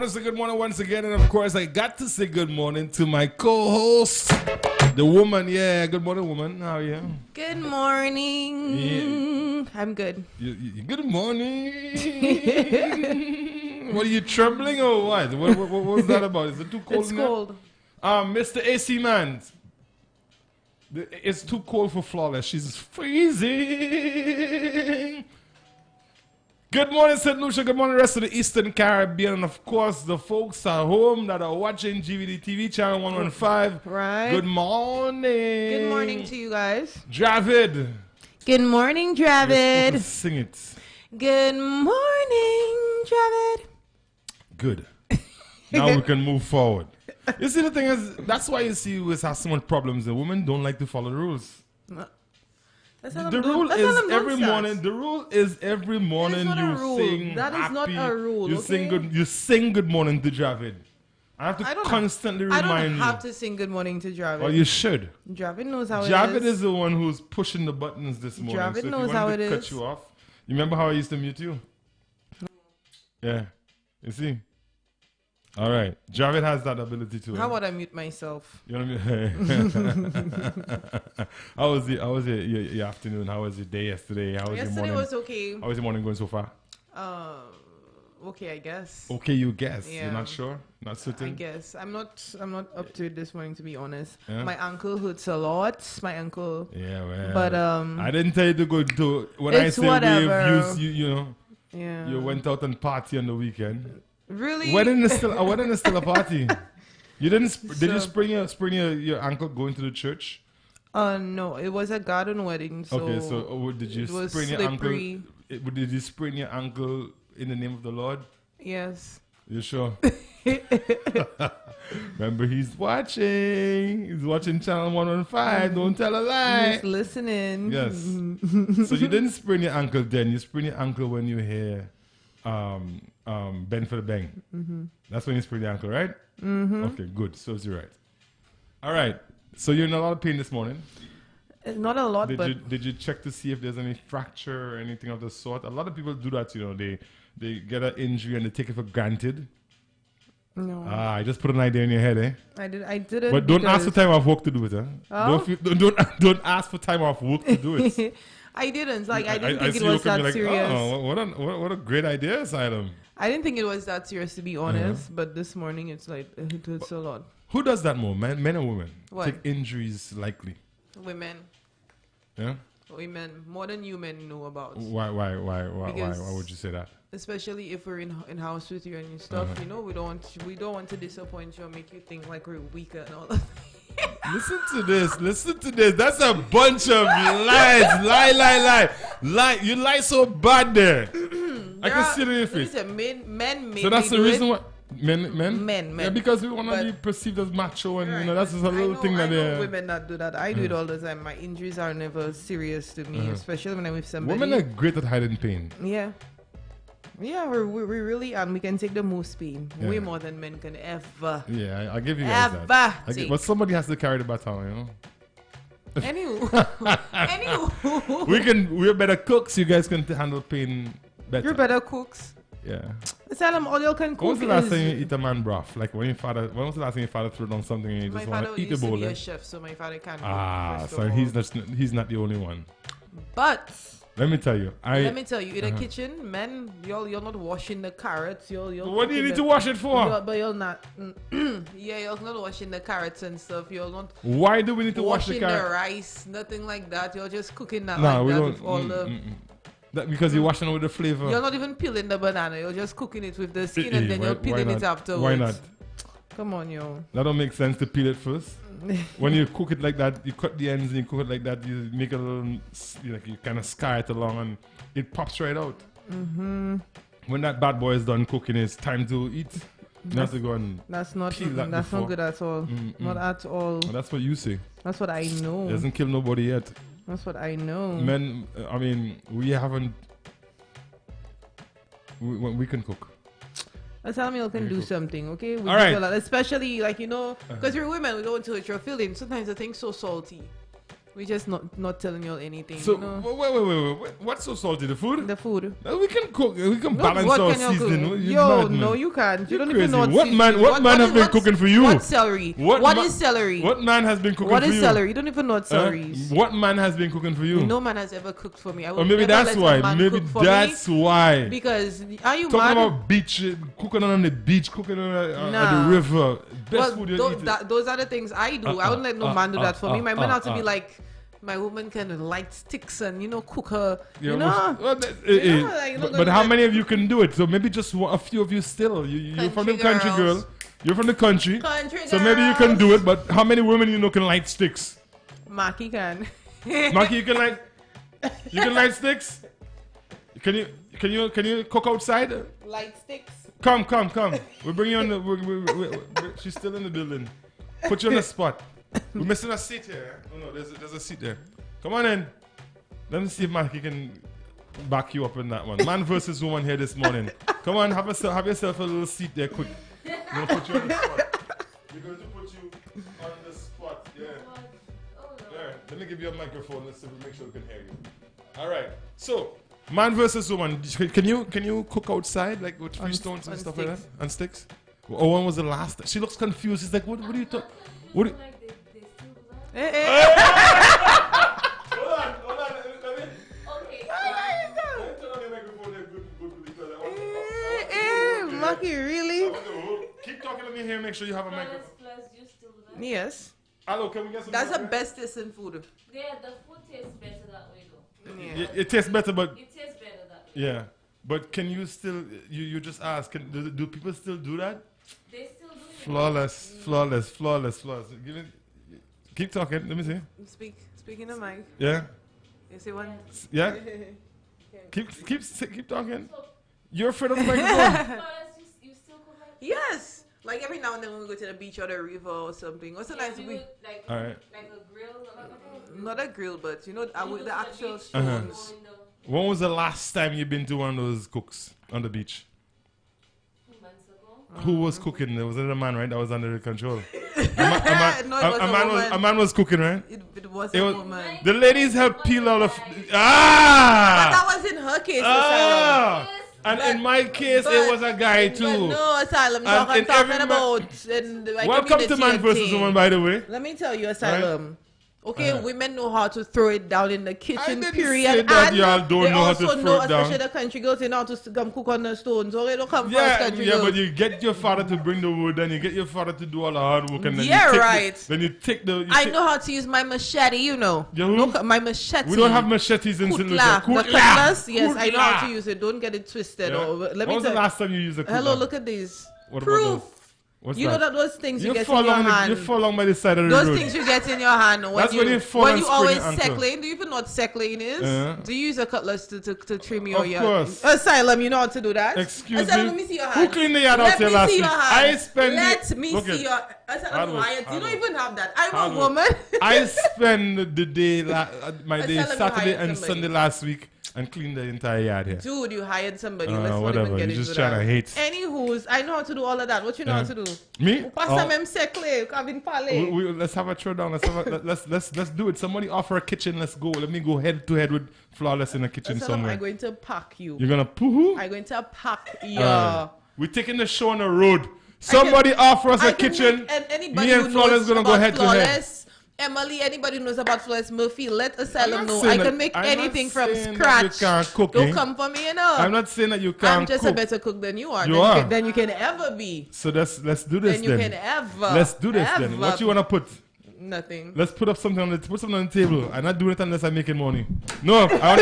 to say good morning once again. And of course, I got to say good morning to my co-host, the woman. Yeah, good morning, woman. How are you? Good morning. Yeah. I'm good. Good morning. What are you trembling or what? What was that about? Is it too cold? It's cold. Mr. AC Man. It's too cold for Flawless. She's freezing. Good morning, St. Lucia. Good morning, rest of the Eastern Caribbean. And of course, the folks at home that are watching GVD TV channel 115. Right. Good morning. Good morning to you guys. Javid. Good morning, You're supposed Javid. to sing it. Good morning, Javid. Good. Now we can move forward. You see, the thing is, that's why you see we have so much problems. The women don't like to follow the rules. The rule is every morning. The rule is every morning you sing. That is not a rule. You sing good. You sing good morning to Javid. I have to constantly remind you. I don't have to sing good morning to Javid. Well, you should. Javid knows how it is. Javid is the one who's pushing the buttons this morning. Javid so knows how it is. Cut you off. You remember how I used to mute you? Yeah. You see. All right. Javid has that ability too. How about I mute myself? You know what I mean? How was your afternoon? How was your day yesterday? How was your morning? Yesterday was okay. How was your morning going so far? Okay, I guess. Okay, you guess. Yeah. You're not sure? Not certain? I guess. I'm not up to it this morning, to be honest. Yeah? My ankle hurts a lot. My ankle. Yeah, well. But I didn't tell you to go to when it's I say whatever. you know. Yeah. You went out and party on the weekend. Really? Wedding is still a party. You did you sprain your ankle going to the church? No, it was a garden wedding. So okay, so did you sprain your ankle? Did you sprain your ankle in the name of the Lord? Yes. You sure? Remember, he's watching. He's watching channel 115. Don't tell a lie. He's listening. Yes. So you didn't sprain your ankle then. You sprain your ankle when you hear bend for the bang. Mm-hmm. That's when you sprain your ankle, right? Mm-hmm. Okay, good. So you're right. All right. So you're in a lot of pain this morning. Not a lot, Did you check to see if there's any fracture or anything of the sort? A lot of people do that, you know. They get an injury and they take it for granted. No. I just put an idea in your head, eh? I didn't. But don't ask for time off work to do it, huh? Oh? Don't ask for time off work to do it. I didn't. I didn't think it see was you that like, serious. Oh, what a great idea, Asylum. I didn't think it was that serious, to be honest. But this morning, it's like, it hurts a lot. Who does that more, men or women? What? Take injuries likely. Women. Yeah? Women. More than you men know about. Why would you say that? Especially if we're in house with you and stuff, you know, we don't want to disappoint you or make you think like we're weaker and all that. Listen to this. That's a bunch of lies. Lie. You lie so bad there. I can see it in your face. Men so that's the reason why men. Men. Yeah, because we want to be perceived as macho, and right. you know that's just a little thing that I know women that do that. I do it all the time. My injuries are never serious to me, especially when I'm with somebody. Women are great at hiding pain. Yeah. Yeah, we really we can take the most pain, way more than men can ever. Yeah, I'll give you guys that. But somebody has to carry the baton, you know. Anywho, we're better cooks. You guys can handle pain better. You're better cooks. Yeah. Tell them all you can cook. When was the last time you eat a man broth? Like when was the last time your father threw down something and you just want to eat the bowl? My father used to be a chef, so my father can't. So he's not the only one. But let me tell you, in the kitchen, men, you're not washing the carrots. What do you need to wash it for? But you're not. You're not washing the carrots and stuff. You're not. Why do we need to wash the carrots? Washing the rice, nothing like that. You're just cooking that with all the. Because you're washing it with the flavor. You're not even peeling the banana. You're just cooking it with the skin and then you're peeling it afterwards. Why not? Come on, yo. That don't make sense to peel it first. When you cook it like that, you cut the ends and you cook it like that, you make a little, you kind of sky it along and it pops right out. Mm-hmm. When that bad boy is done cooking, it's time to eat. You have to go and that's not peel that That's before. not good at all. Not at all. Well, that's what you say. That's what I know. It doesn't kill nobody yet. That's what I know. Men, I mean, we haven't. We can cook. Tell me you can do something, okay? All right. Especially, like, because we're women, we go into it, you're feeling. Sometimes the thing's so salty. We just not telling you anything. So you know? wait. What's so salty? The food? The food. We can cook. We can No, balance what our can you seasoning. cook? You Yo, mad, man. no, you can't. You You're don't crazy. even know What man? What man has been cooking for you? What's celery? What is celery? What man has been cooking What for is you? celery? You don't even know what celery is. What man has been cooking for you? No man has ever cooked for me. I Or would maybe never that's let why. a man Maybe cook for that's me why. because are you Talking mad? about beach, cooking on the beach, cooking on Nah. the river. Best Well, food you eat. those are the things I do. I wouldn't let no man do that for me. My man have to be like, my woman can light sticks and cook her. You know. Well, but how many of you can do it? So maybe just a few of you still. You're from the country, girls. girl. You're from the country. Country So maybe you can girls. do it. But how many women you know can light sticks? Maki can. Maki, you can light. You can light sticks. Can you cook outside? Light sticks. Come. We'll bring you on the. She's still in the building. Put you on the spot. We're missing a seat here. Oh no, there's a seat there. Come on in. Let me see if Maki can back you up in that one. Man versus woman here this morning. Come on, have yourself a little seat there, quick. We're gonna put you on the spot. We're going to put you on the spot. Yeah. There. Let me give you a microphone. Let's see if we make sure we can hear you. All right. So, man versus woman. Can you cook outside like with fish stones and stuff like that? On sticks? Oh, when was the last? She looks confused. She's like, what are you talking? What? Hold on. Let me. Okay. Turn on the microphone there. Good. Because Maki, really? Keep talking. Let me hear. Make sure you have a microphone. Plus, you still do that? Yes. Hello, can we get some? That's the more? best tasting food. Yeah, the food tastes better that way, though. Yeah. It tastes better, but It tastes better that way. yeah. But can you still? You just ask. Do people still do that? They still do it. Flawless. Give it. Keep talking. Let me see. Speaking of mic. Yeah. You see one? Yeah. Keep talking. So, You're afraid of the microphone. plus, you still cook like Yes. Like every now and then when we go to the beach or the river or something. What's a nice do we? it like, All right. like a grill? Like a grill. Not a grill, but You go with to the actual beach, Uh-huh. you stones. go in the When was the last time you've been to one of those cooks on the beach? 2 months ago. Who was cooking? Was it a man, right? That was under the control. No, it was a woman. A man was cooking, right? It was It a was- woman. The ladies helped peel all of. But Ah! that was in her case, Asylum. Ah! And But- in my case, but- it was a guy But too. no, Asylum. And I'm in talking every about in the like, Welcome to community Man and versus thing. Woman, by the way. Let me tell you, Asylum. Okay, Uh-huh. women know how to throw it down in the kitchen, didn't period. say that and y'all don't they know how to also throw it down. especially the country girls, they know how to come cook on the stones. So they don't come for us Yeah, country yeah, girls. but you get your father to bring the wood, and you get your father to do all the hard work, and then Yeah, you take right. then you take the. I know how to use my machete, you know. You who? Look, my machete. We don't have machetes in St. Lucia. Kutla. The cutlass, yes, I know how to Kutla. use it. Don't get it twisted. Yeah. Or, let When me was the tell last time you used a kutla? Hello, look at this. What about Proof. those? What's You that? know that those things you get fall in your along hand. You fall along by the side of the Those road. things you get in your hand when That's you when you fall when and you sprain always your ankle. seckling. Do you even know what seckling is? Yeah. Do you use a cutlass to trim your Of yard? course. Asylum, you know how to do that? Excuse Asylum, me? let me see your Who hand. cleaned the yard out Let here me last see week? your hand. I spend Let me look see it. your Asylum, Hard work, Wyatt, you hard don't work. even have that. I'm Hard a work. woman. I spend the day, my day Asylum, you Saturday hired and somebody. Sunday last week and cleaned the entire yard here. Dude, you hired somebody. Let's not Whatever. even get You're into just trying that. to hate. Anywho's, I know how to do all of that. What you know Yeah. how to do? Me? Pass Oh. them seckle, Kevin Pale. Let's have a throwdown. Let's do it. Somebody offer a kitchen. Let's go. Let me go head to head with Flawless in the kitchen Asylum, somewhere. I'm going to pack you. You're gonna poo-hoo? I'm going to pack you. We're taking the show on the road. Somebody offer us I a can kitchen. make- and anybody Me and who Flawless knows gonna go about head to head. Flawless, Emily, anybody who knows about Flawless Murphy, let Asylum I'm not know. saying I that- can make I'm not anything from saying that scratch. you can't cook, Don't eh? come for me, you know. I'm not saying that you can't I'm just cook. a better cook than you are. You than are. than you can ever be. So let's do this Than you can then. ever. Let's do this then. ever What you wanna put? Nothing. Let's put up something put something on the table. I'm not doing it unless I'm making money. No, I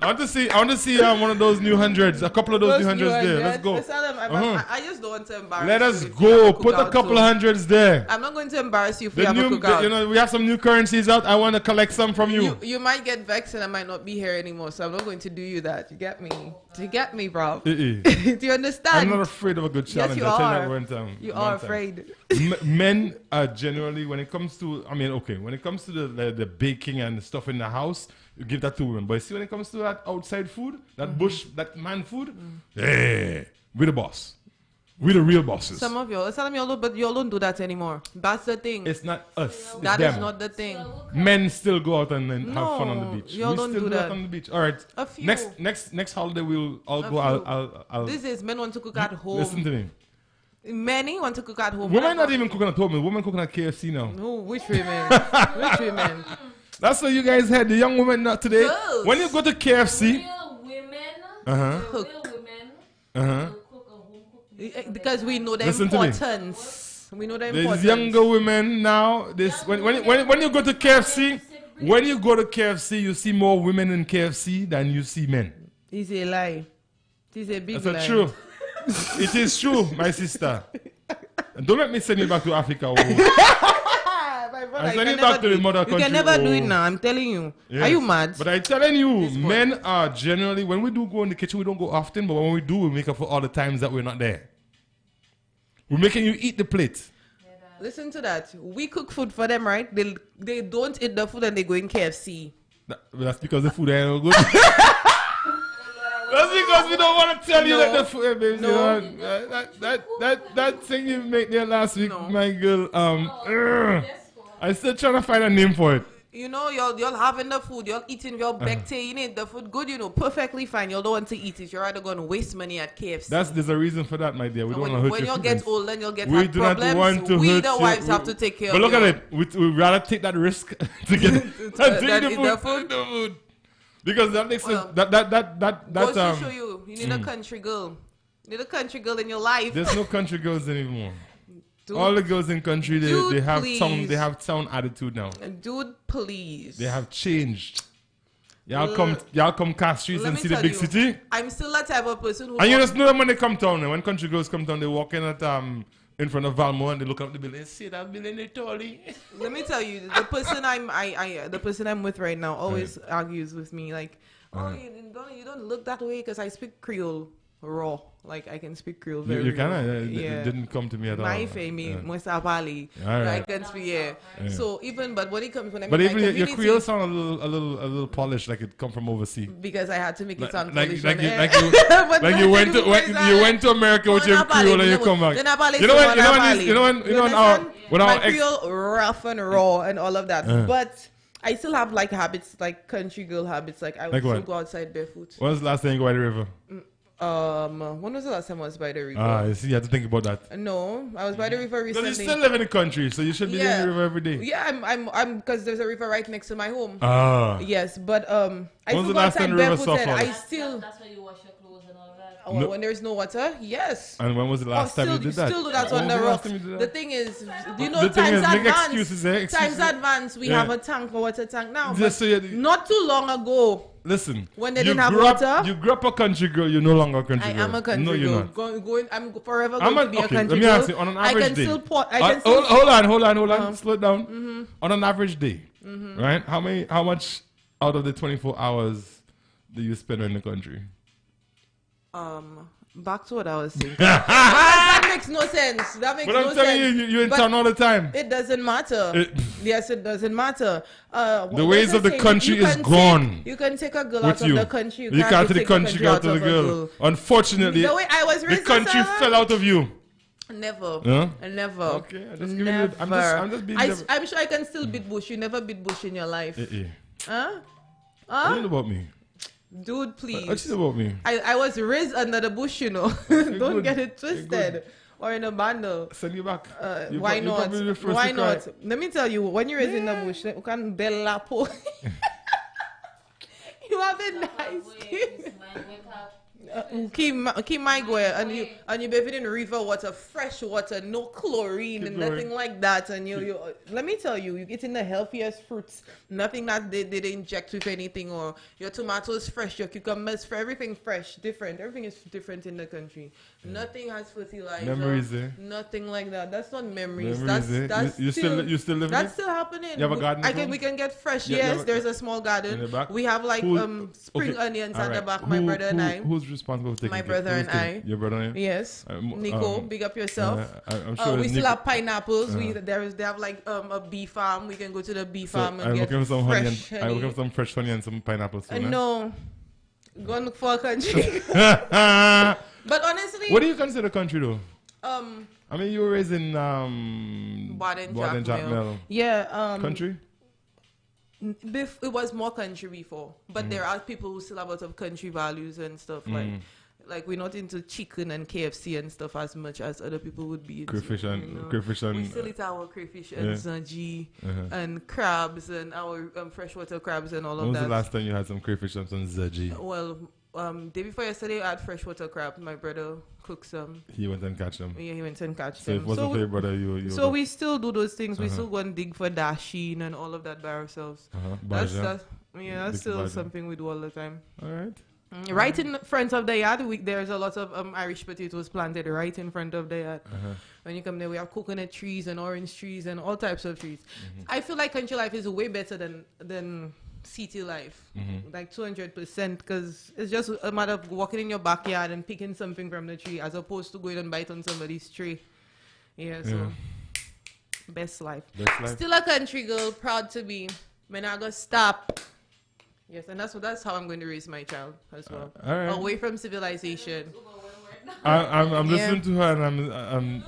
want to see. I want to see one of those new hundreds. A couple of those new hundreds there. Let's go. Asylum, I just don't want to embarrass Let you us if you have go. a Put a cookout, couple so of hundreds there. I'm not going to embarrass you if we The have a new, cookout. we have some new currencies out. I want to collect some from you. You might get vexed and I might not be here anymore, so I'm not going to do you that. You get me? Do you get me, bro? Do you understand? I'm not afraid of a good challenge. you I tell are. that one time. You one are time. afraid. Men are generally, when it comes to, when it comes to the baking and the stuff in the house, you give that to women. But see, when it comes to that outside food, that bush, that man food, hey, we're the boss. We the real bosses. Some of y'all, some of y'all, but y'all don't do that anymore. That's the thing. It's not us. It's That them. is not the thing. Men still go out and have fun on the No, beach. y'all We don't still do go out that. on the beach. All right. A few. Next holiday we'll all A go. few. I'll This is men want to cook at home. listen to me. Many want to cook at home. Women not even cooking at home. Women cooking at KFC now. No, which women? Which women? That's what you guys had. The young women not today. Girls. When you go to KFC, Real women. Uh-huh. Real women. uh-huh. will cook a home cooked meal. Because we know the Listen to me. importance. We know the There's importance. younger women now. This when you go to KFC, when you go to KFC, you see more women in KFC than you see men. It's a lie. It's a big That's lie. not true. It is true, my sister. And don't let me send you back to Africa. Oh. My brother, I'm you sending can back never to the do it. mother You country. can never do it Oh. now. I'm telling you. Yes. Are you mad? But I'm telling you, This one. men are generally, when we do go in the kitchen, we don't go often, but when we do, we make up for all the times that we're not there. We're making you eat the plate. Listen to that. We cook food for them, right? They don't eat the food and they go in KFC. That's because the food ain't no good. That's because we don't want to tell you No. that the food, baby. No. That thing you made there last week, No. my girl. I'm still trying to find a name for it. You know, y'all having the food, y'all eating, y'all becting it, the food good, you know, perfectly fine. Y'all don't want to eat it. You're either going to waste money at KFC. There's a reason for that, my dear. We don't want to hurt when your y'all get feelings. older and you'll get We have do not problems, want to we hurt the you. wives have to take care But of look at y'all. it. We'd rather take that risk to get that the eat food. the food? The food. Because that makes Well, it, that Goes to show you need a country girl. You need a country girl in your life. there's no country girls anymore. Dude, All the girls in country they Dude, have please. they have town attitude now. dude, please. They have changed. Y'all come cast streets Let and me see the tell big you, city. I'm still that type of person who And you walks- just know them when they come down. When country girls come down, they walk in at in front of Valmo and they look up the building. See that building they totally. Let me tell you, the person the person I'm with right now always argues with me like, oh, you don't look that way because I speak Creole raw. Like I can speak Creole very You can. raw. It didn't come to me at all. My family, moi Pali. All right. I can speak. Yeah. So but when it comes when I But meet even my your community, Creole sound a little polished, like it come from overseas. because I had to make it sound Like Polish like on you air. like you But like no, you they went do to voice you went to America with your Creole and you come back. You know when our ex. Creole rough and raw and all of that. But I still have like habits, like country girl habits. Like I would Like still what? go outside barefoot. When was the last time you go by the river? When was the last time I was by the river? You see, you have to think about that. No, I was by the river Because recently. you still live in the country, so you should be in the river every day. Yeah, I'm because there's a river right next to my home. Yes, but I When's still the go last time outside the river barefoot and I suffered? still That's why you wash your clothes and all that. No. when there's no water, yes. And when was the last time you did that? Still do that When on was the last rocks. time you did that? The thing is, you know, The thing times is, make advance. excuses, eh? Excuses. Times advance, we Yeah. have a tank, a water tank now. Just But so you- not too long ago, Listen, when they you didn't have grew up- water. You grew up a country girl, you're no longer a country I girl. am a country no, girl. you're not. I'm forever I'm going to be a okay, country let me girl. ask you, on an average I can day. still Slow it down. On an average day, right? How much out of the 24 hours do you spend in the country? Back to what I was saying. That makes no sense. That makes But no I'm telling sense. you, you're in But town all the time. It doesn't matter. Yes, it doesn't matter. The ways of the country is gone. You can take a girl With out of you. the country. You can't take the country out of the a girl. Unfortunately, The way I was the raised, country as a- fell out of you. Never. Huh? Never. Okay, I'm just giving you- Never. I'm just being devil- I'm sure I can still beat bush. You never beat bush in your life. Huh? What you know about me? Dude, please. What you know about me? I was raised under the bush, you know. You're Don't good. get it You're twisted. Or in a bundle. Send you back. You Why you're not? probably the first Why to cry. not? Let me tell you, when you're raised in the bush, you can bell lapo. You have a nice skin. Keep my go and you bathe in river water, fresh water, no chlorine Keep and going. nothing like that. And you let me tell you, you're getting the healthiest fruits. Nothing that they inject with anything, or your tomatoes fresh, your cucumbers fresh, everything fresh, different. Everything is different in the country. Nothing has fertilizer. Memories, eh? Nothing like that. That's not memories. Memories, eh? That's You still live in that's it? still happening. You have a garden at home? We can get fresh. Yeah, you Yes, have a- there's a small garden. In the back? We have like spring Okay, onions at the alright. back. My brother and I. Who's responsible for taking My care? brother Who's and taking- I. Your brother and I? Yes. Nico, big up yourself. I'm sure We it's still Nico. have pineapples. They have like a bee farm. We can go to the bee farm and I'm get looking for some honey. fresh I'm honey. looking for some fresh honey and some pineapples. Too, No, go and look for a country. man. But honestly, What do you consider country though? I mean, you were raised in Baden Jackmel. Yeah. Country? It was more country before, but there are people who still have a lot of country values and stuff like we're not into chicken and KFC and stuff as much as other people would be. Crayfish and we still eat our crayfish and zanji and crabs and our freshwater crabs and all of that. When was the last time you had some crayfish and some zanji? Well, day before yesterday I had freshwater crab. My brother cooked some. He went and catch them. Yeah, he went and catch so them. If it wasn't for your brother, you so we still do those things. We still go and dig for dasheen and all of that by ourselves. That's still something we do all the time. All right. Right in front of the yard, there's a lot of Irish potatoes planted right in front of the yard. When you come there, we have coconut trees and orange trees and all types of trees. I feel like country life is way better than city life, like 200%, because it's just a matter of walking in your backyard and picking something from the tree as opposed to going and bite on somebody's tree. So best life. Still a country girl, proud to be. When I go stop. Yes, and that's how I'm going to raise my child as well. All right. Away from civilization. I'm listening to her and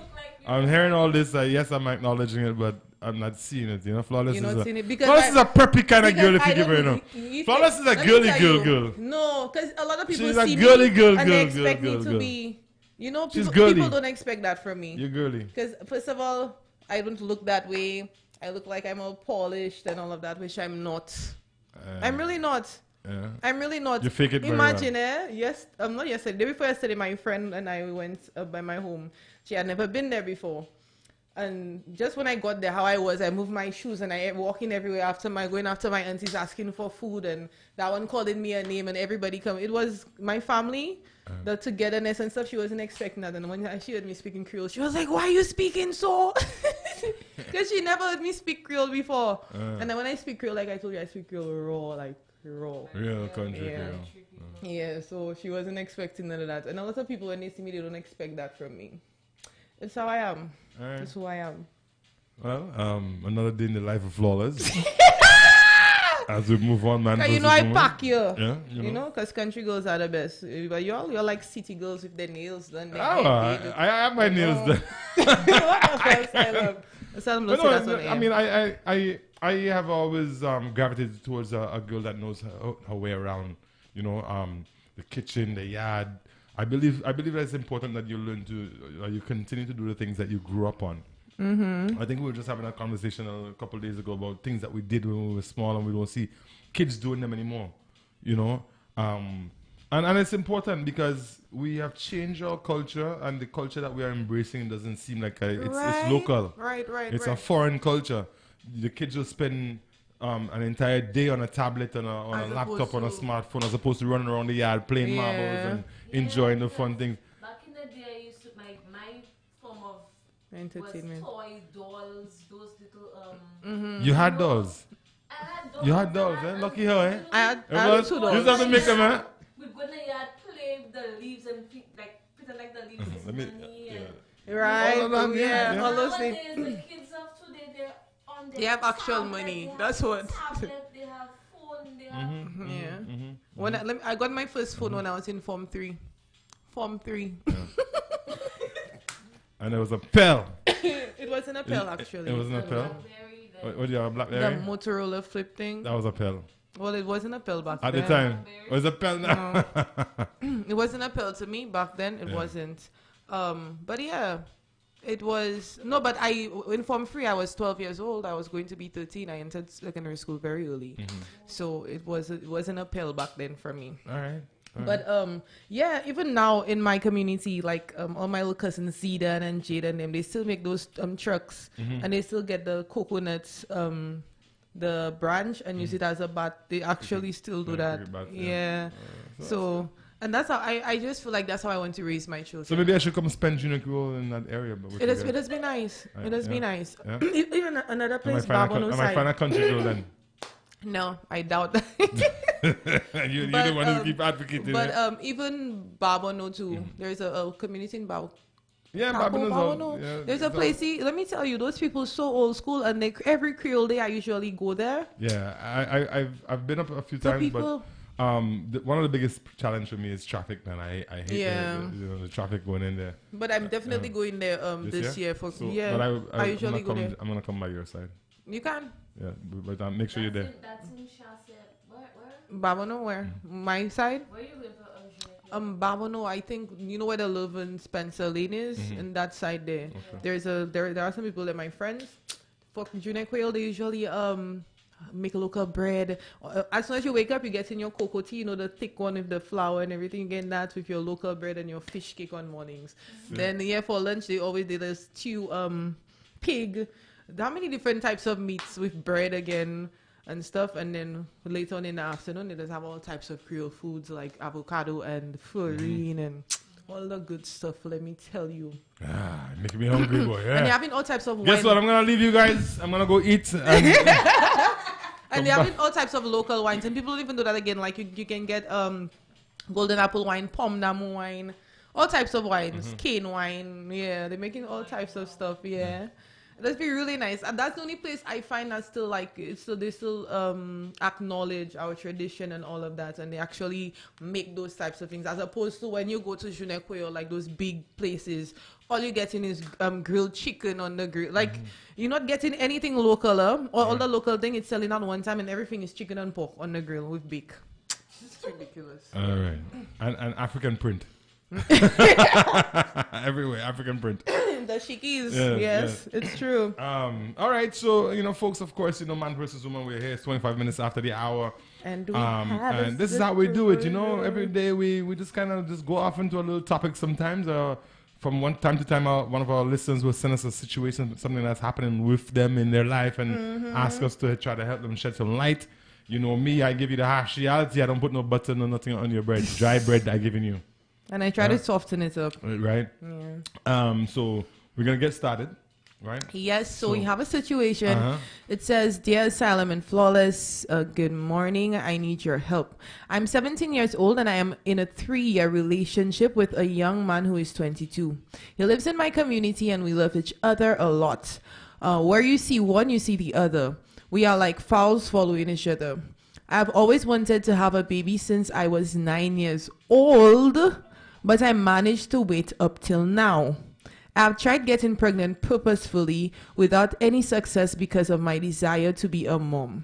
I'm hearing all this. Yes, I'm acknowledging it, but I'm not seeing it. You know, Flawless is a preppy kind of girl if you give her, you know. Flawless is a girly girl. No, because a lot of people she's see a girly me girl, and they expect girl, me to be, you know, she's people don't expect that from me. You're girly. Because first of all, I don't look that way. I look like I'm all polished and all of that, which I'm not. I'm really not. Yeah. I'm really not. You fake it very Imagine, well. Yes, not yesterday. Day before yesterday, my friend and I went by my home. She had never been there before. And just when I got there, how I was, I moved my shoes and I walking everywhere going after my aunties asking for food, and that one calling me a name and everybody come. It was my family, the togetherness and stuff. She wasn't expecting that. And when she heard me speaking Creole, she was like, "Why are you speaking so?" Because she never heard me speak Creole before. And then when I speak Creole, like I told you, I speak Creole raw. Real country Creole. Yeah, so she wasn't expecting none of that. And a lot of people, when they see me, they don't expect that from me. It's how I am. Right. It's who I am. Well, another day in the life of Flawless. As we move on, man. You know, I pack you. Yeah, you know, because country girls are the best. But you're like city girls with their nails done. I have my nails done. I mean, I have always gravitated towards a girl that knows her way around. You know, the kitchen, the yard. I believe that's important that you learn to, you continue to do the things that you grew up on. I think we were just having a conversation a couple of days ago about things that we did when we were small and we don't see kids doing them anymore. You know, and it's important because we have changed our culture, and the culture that we are embracing doesn't seem like it's local. Right. It's a foreign culture. The kids will spend an entire day on a tablet, on a laptop, on a smartphone, as opposed to running around the yard playing marbles and enjoying the fun things. Back in the day, I used to my form of entertainment was toy dolls, those little You had dolls. I had dolls. You had dolls, eh? Lucky her, eh? I had 2 dolls. You just have to make them, eh? We'd go in the yard, play with the leaves and pretend like the leaves is money and right. All of that, all those nowadays, things. the kids of today, they're on their They have actual tablet, money. they have That's what. Tablet, they have phone, they have When I got my first phone when I was in Form 3. Form 3. And it was a Pell. It wasn't a Pell, actually. It wasn't a Pell? What do you have, a The BlackBerry? Motorola flip thing. That was a Pell. Well, it wasn't a Pell back At then. the time. It was a Pell now. It wasn't a Pell to me back then. It wasn't. But yeah, it was. No, but in Form 3, I was 12 years old. I was going to be 13. I entered secondary school very early. So it wasn't a Pell back then for me. All right. But yeah, even now in my community, like all my little cousins Zida and Jade and them, they still make those trucks, and they still get the coconuts, the branch, and use it as a bat. They actually still do that. Bat, So and that's how I just feel like that's how I want to raise my children. So maybe I should come spend junior school in that area. But It has been nice. It has been nice. Yeah. Even another place, I Barbono might find a country girl then. No, I doubt that. you don't want to keep advocating. But even Barbono too. There's a community in Barbono. Yeah, Barbono. There's a place. See, let me tell you, those people so old school, and every Creole day I usually go there. Yeah, I've been up a few times, but One of the biggest challenge for me is traffic, man. I hate the traffic going in there. But I'm definitely going there this year for so, yeah. But I usually go there. I'm gonna come by your side. You can. Yeah, but make sure you're there. That's in Shasset. Where? Babano, where? My side? Where you live? Babano, I think you know where the Love and Spencer Lane is, and that side there. Okay. There are some people that my friends. For Junior Quail, they usually make a local bread. As soon as you wake up, you get in your cocoa tea, you know, the thick one with the flour and everything. You get that with your local bread and your fish cake on mornings. Then for lunch, they always did a stew, pig. How many different types of meats with bread again and stuff. And then later on in the afternoon, they just have all types of Creole foods like avocado and farine and all the good stuff, let me tell you. Making me hungry, boy. Yeah. And they're having all types of Guess what? I'm going to leave you guys. I'm going to go eat. And they're having all types of local wines. And people don't even do that again. Like you can get golden apple wine, pom damu wine, all types of wines, cane wine. Yeah, they're making all types of stuff. Yeah. That'd be really nice. And that's the only place I find that still they still acknowledge our tradition and all of that, and they actually make those types of things, as opposed to when you go to Junekwe or like those big places, all you're getting is grilled chicken on the grill. Like you're not getting anything local, or all the local thing it's selling at one time, and everything is chicken and pork on the grill with bake. It's ridiculous. All right, and African print. Everywhere, African print. The shikis, yes, it's true. All right, so folks, of course, Man versus Woman. We're here. It's 25 minutes after the hour, and this is how we do it. Every day we just kind of just go off into a little topic. Sometimes, from one time to time, one of our listeners will send us a situation, something that's happening with them in their life, and ask us to try to help them shed some light. Me, I give you the harsh reality. I don't put no butter, no nothing on your bread. Dry bread I giving you. And I try to soften it up. Right. Yeah. So we're going to get started, right? Yes. So we have a situation. It says, Dear Asylum and Flawless, good morning. I need your help. I'm 17 years old and I am in a 3-year relationship with a young man who is 22. He lives in my community and we love each other a lot. Where you see one, you see the other. We are like fowls following each other. I've always wanted to have a baby since I was 9 years old, but I managed to wait up till now. I've tried getting pregnant purposefully without any success because of my desire to be a mom.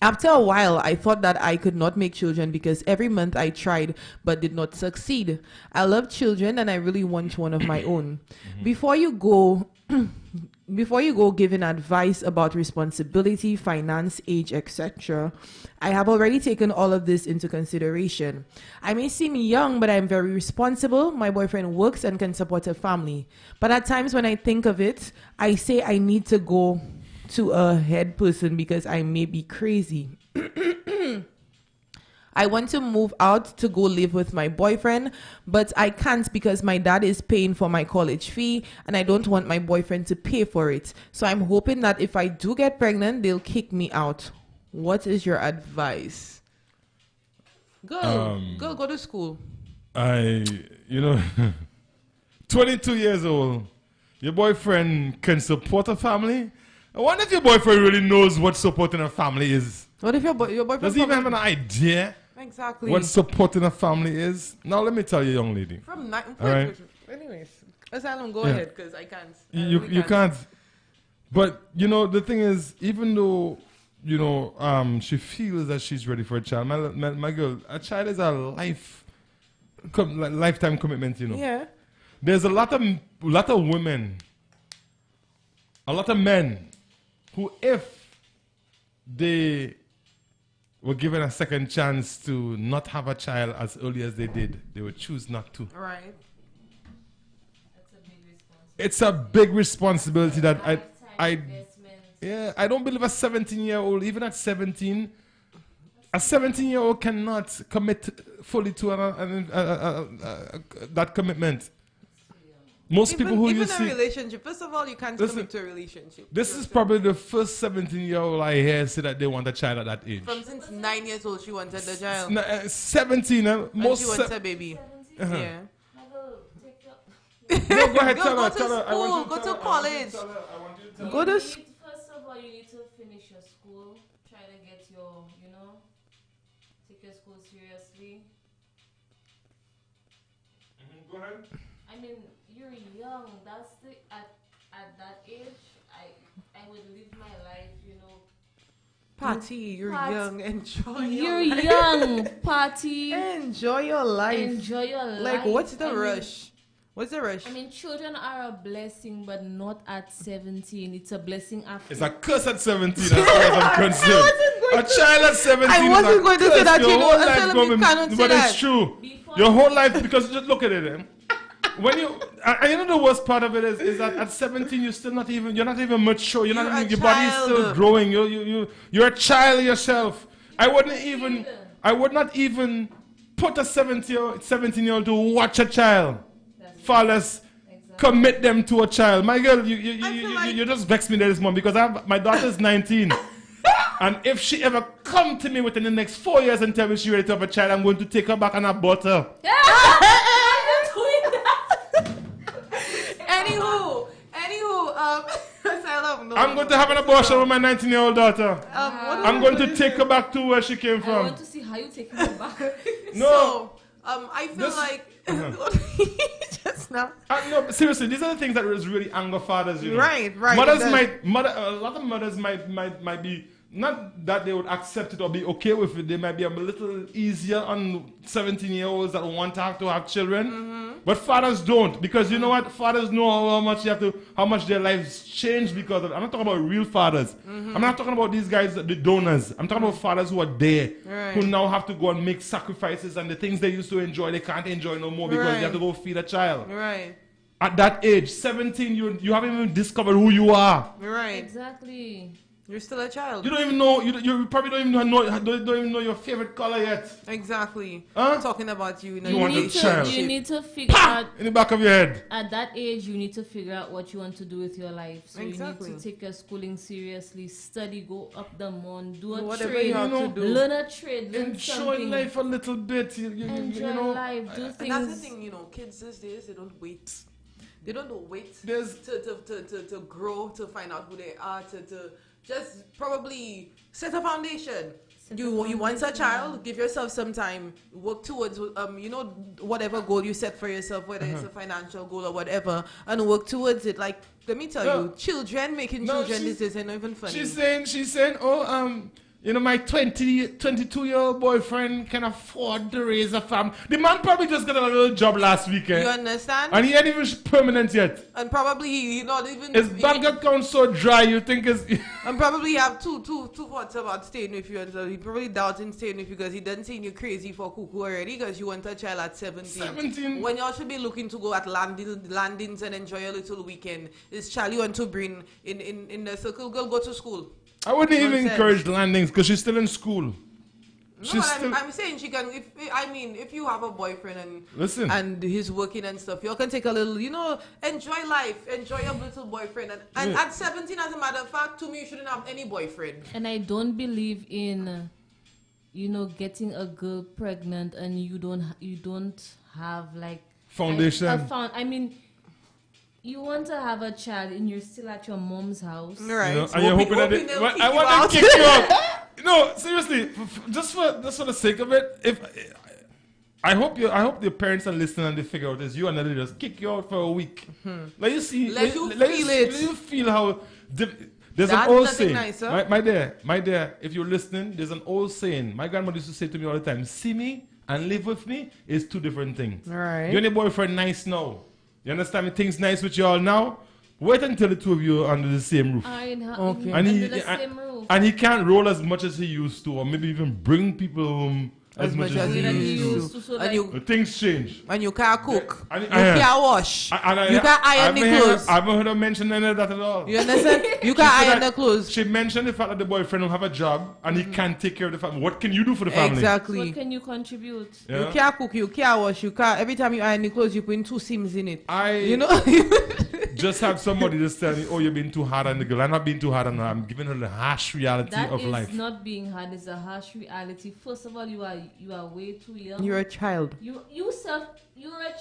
After a while, I thought that I could not make children because every month I tried but did not succeed. I love children and I really want one of my own. Before you go giving advice about responsibility, finance, age, etc., I have already taken all of this into consideration. I may seem young, but I'm very responsible. My boyfriend works and can support a family. But at times when I think of it, I say I need to go to a head person because I may be crazy. I want to move out to go live with my boyfriend, but I can't because my dad is paying for my college fee and I don't want my boyfriend to pay for it. So I'm hoping that if I do get pregnant, they'll kick me out. What is your advice? Go to school. 22 years old, your boyfriend can support a family? I wonder if your boyfriend really knows what supporting a family is. What if your boyfriend does he even have an idea? Exactly. What supporting a family is? Now let me tell you, young lady. Anyways, Asylum, go ahead because I can't. You can't. But the thing is, even though she feels that she's ready for a child, my girl, a child is a lifetime commitment. Yeah. There's a lot of women, a lot of men, who if they were given a second chance to not have a child as early as they did, they would choose not to. Right. That's a big responsibility. It's a big responsibility that I don't believe a 17-year-old, even at 17, a 17-year-old cannot commit fully to that commitment. Most people who you see... Even a relationship. First of all, you can't commit to a relationship. This is probably the first 17-year-old I hear say that they want a child at that age. Since 9 years old, she wanted the child. 17, most... she wants a baby. Yeah. No, go ahead, tell her. Go to college. Go to school. First of all, you need to finish your school. Try to get your, take your school seriously. Go ahead. I mean, you're young. That's at that age, I would live my life, Party, you're young. Enjoy You're your life. young. Party. Enjoy your life. Enjoy your life. Like, what's the rush? What's the rush? I mean, children are a blessing, but not at 17. It's a blessing after. It's a curse at 17 as far as I'm concerned. A child at 17 I wasn't going to say that, Your whole life until you cannot say but that. it's true. Before Your whole life, because just look at it. When you, and you know the worst part of it is that at 17 you're not even mature. Your body is still growing. You're a child yourself. I would not even put a 17-year-old to watch a child. Fatherless, commit them to a child. My girl, you just vex me there this morning because my daughter's 19. And if she ever come to me within the next 4 years and tell me she's ready to have a child, I'm going to take her back and abort her. I'm going to have an abortion with my 19-year-old daughter. I'm going to take her back to where she came from. I want to see how you take her back. No. I feel like just now. No, but seriously, these are the things that really anger fathers. Right. A lot of mothers might be, not that they would accept it or be okay with it. They might be a little easier on 17-year-olds that want to have children. Mm-hmm. But fathers don't, because you know what? Fathers know how much their lives change because of it. I'm not talking about real fathers. Mm-hmm. I'm not talking about these guys, the donors. I'm talking about fathers who are there, who now have to go and make sacrifices, and the things they used to enjoy, they can't enjoy no more because they have to go feed a child. Right. At that age, 17, you haven't even discovered who you are. Right. Exactly. You're still a child. You don't even know. You probably don't even know your favorite color yet. Exactly. Huh? Talking about you. You need to figure out in the back of your head. At that age, you need to figure out what you want to do with your life. So exactly. You need to take your schooling seriously, study, go up the mountain, do whatever trade, you have to do. learn a trade, learn Enjoy something. life a little bit. Enjoy life. Do things. And that's the thing, kids these days, they don't wait. They don't wait to grow, to find out who they are, to just probably set a foundation. You want a child, give yourself some time, work towards whatever goal you set for yourself, whether it's a financial goal or whatever, and work towards it. Like, let me tell you, children making children these days are not even funny. She's saying, my 22-year-old boyfriend can afford to raise a family. The man probably just got a little job last weekend. You understand? And he ain't even permanent yet. And probably he not even... His bank account's so dry, you think it's... And probably have two thoughts about staying with you. And so he probably doubting staying with you because he doesn't see you crazy for cuckoo already because you want a child at 17. When y'all should be looking to go at landings and enjoy a little weekend. This child you want to bring in the circle, girl, go to school. I wouldn't even encourage landings because she's still in school. I'm saying she can. If you have a boyfriend and he's working and stuff, you can take a little, enjoy life, enjoy your little boyfriend. And at 17, as a matter of fact, to me, you shouldn't have any boyfriend. And I don't believe in, getting a girl pregnant and you don't have like foundation. You want to have a child and you're still at your mom's house. Right. And you're hoping that I want to kick you out. No, seriously, just for the sake of it, I hope your parents are listening and they figure out this. You and they just kick you out for a week. Let you see. Let you feel how. There's an old saying. Nice, huh? My dear, if you're listening, there's an old saying. My grandmother used to say to me all the time, see me and live with me is two different things. Right. You and your boyfriend nice now. You understand me? Things nice with you all now. Wait until the two of you are under the same roof. Okay. Under the same roof. And he can't roll as much as he used to, or maybe even bring people home as much as he used to. So things change. And you can't cook. You can't wash. You can't iron the clothes. I haven't heard her mention any of that at all. You understand? You can't iron the clothes. She mentioned the fact that the boyfriend will have a job and he can't take care of the family. What can you do for the family? Exactly. What can you contribute? Yeah. You can't cook, you can't wash, you can't. Every time you iron the clothes, you put in 2 seams in it. Just have somebody just tell me, you're being too hard on the girl. I'm not being too hard on her. I'm giving her the harsh reality of life. That is not being hard. It's a harsh reality. First of all, you are way too young. You're a child. You're a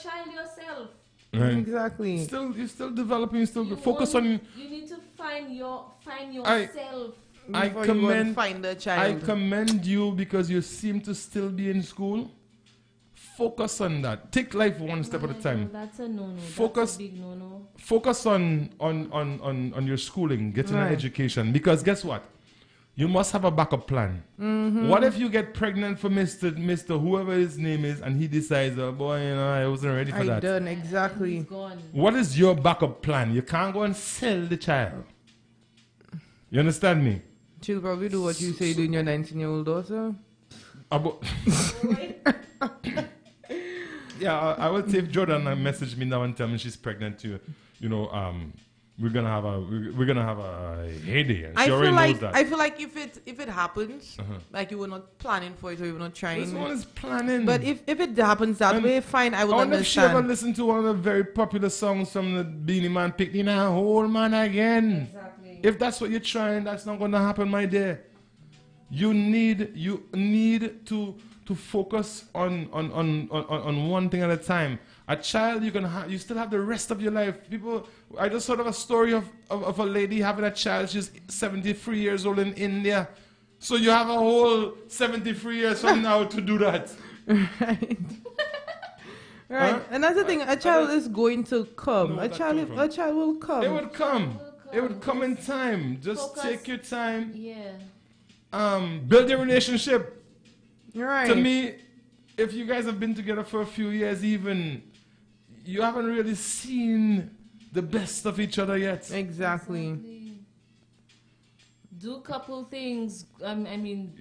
child yourself. Right. Exactly. You're still developing. You need to focus on. You need to find yourself. before you go and find a child. I commend you because you seem to still be in school. Focus on that. Take life one step at a time. That's a no-no. Focus. That's a big no-no. Focus on your schooling, getting an education. Because guess what? You must have a backup plan. What if you get pregnant for Mr. whoever his name is, and he decides, oh boy, I wasn't ready for that. Done exactly. He's gone. What is your backup plan? You can't go and sell the child. You understand me? She'll probably do what you say doing your 19-year-old daughter. Yeah, I would say if Jordan messaged me now and tell me she's pregnant too, we're gonna have a heyday. And she already knows that. I feel like if it happens, like you were not planning for it or you were not trying. This one is planning. But if it happens that way, fine, I will understand. If she ever listened to one of the very popular songs from the Beanie Man, pick me now, whole man again. Exactly. If that's what you're trying, that's not gonna happen, my dear. You need to focus on one thing at a time. A child, you still have the rest of your life. People, I just heard of a story of a lady having a child. She's 73 years old in India. So you have a whole 73 years from now to do that. Right. Right. Another thing, a child is going to come. A child will come. It would come. It would come in time. Just take your time. Yeah. Build your relationship. Right. To me, if you guys have been together for a few years even, you haven't really seen the best of each other yet. Exactly. Do couple things. I mean,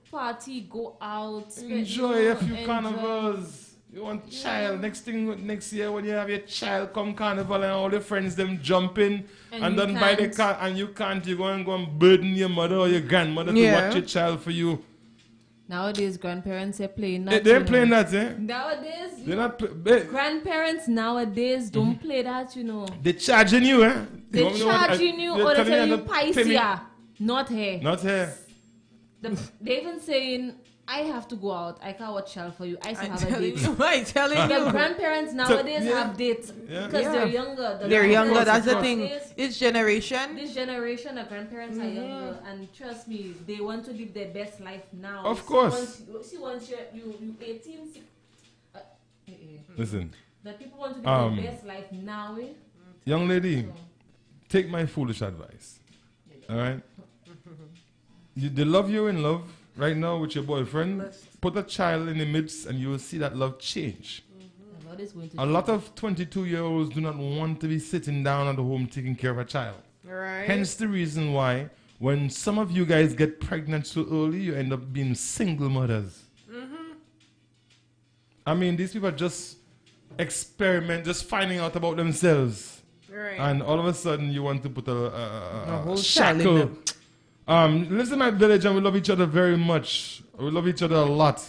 party, go out, enjoy a few carnivals. You want child. Next year when you have your child come carnival and all your friends them jumping and then buy the car and you can't, you go and burden your mother or your grandmother to watch your child for you. Nowadays, grandparents are playing that. They're playing that, eh? Nowadays, they're not grandparents nowadays don't play that, They're charging you, eh? They're charging you or they're telling you paisa, not hair. Not hair. They're even saying, I have to go out. I can't watch child for you. I still have a date. I'm telling you. The grandparents nowadays have dates because they're younger. They're younger. That's the thing. Each generation. This generation, the grandparents are younger, and trust me, they want to live their best life now. Of course. Once you 18. Listen. The people want to live their best life now. Young lady, take my foolish advice. All right. They love you in love. Right now with your boyfriend, put a child in the midst and you will see that love change. A lot of 22-year-olds do not want to be sitting down at home taking care of a child. Right. Hence the reason why when some of you guys get pregnant so early, you end up being single mothers. I mean, these people are just just finding out about themselves. Right. And all of a sudden you want to put a whole shackle. Live in my village and we love each other very much. We love each other a lot.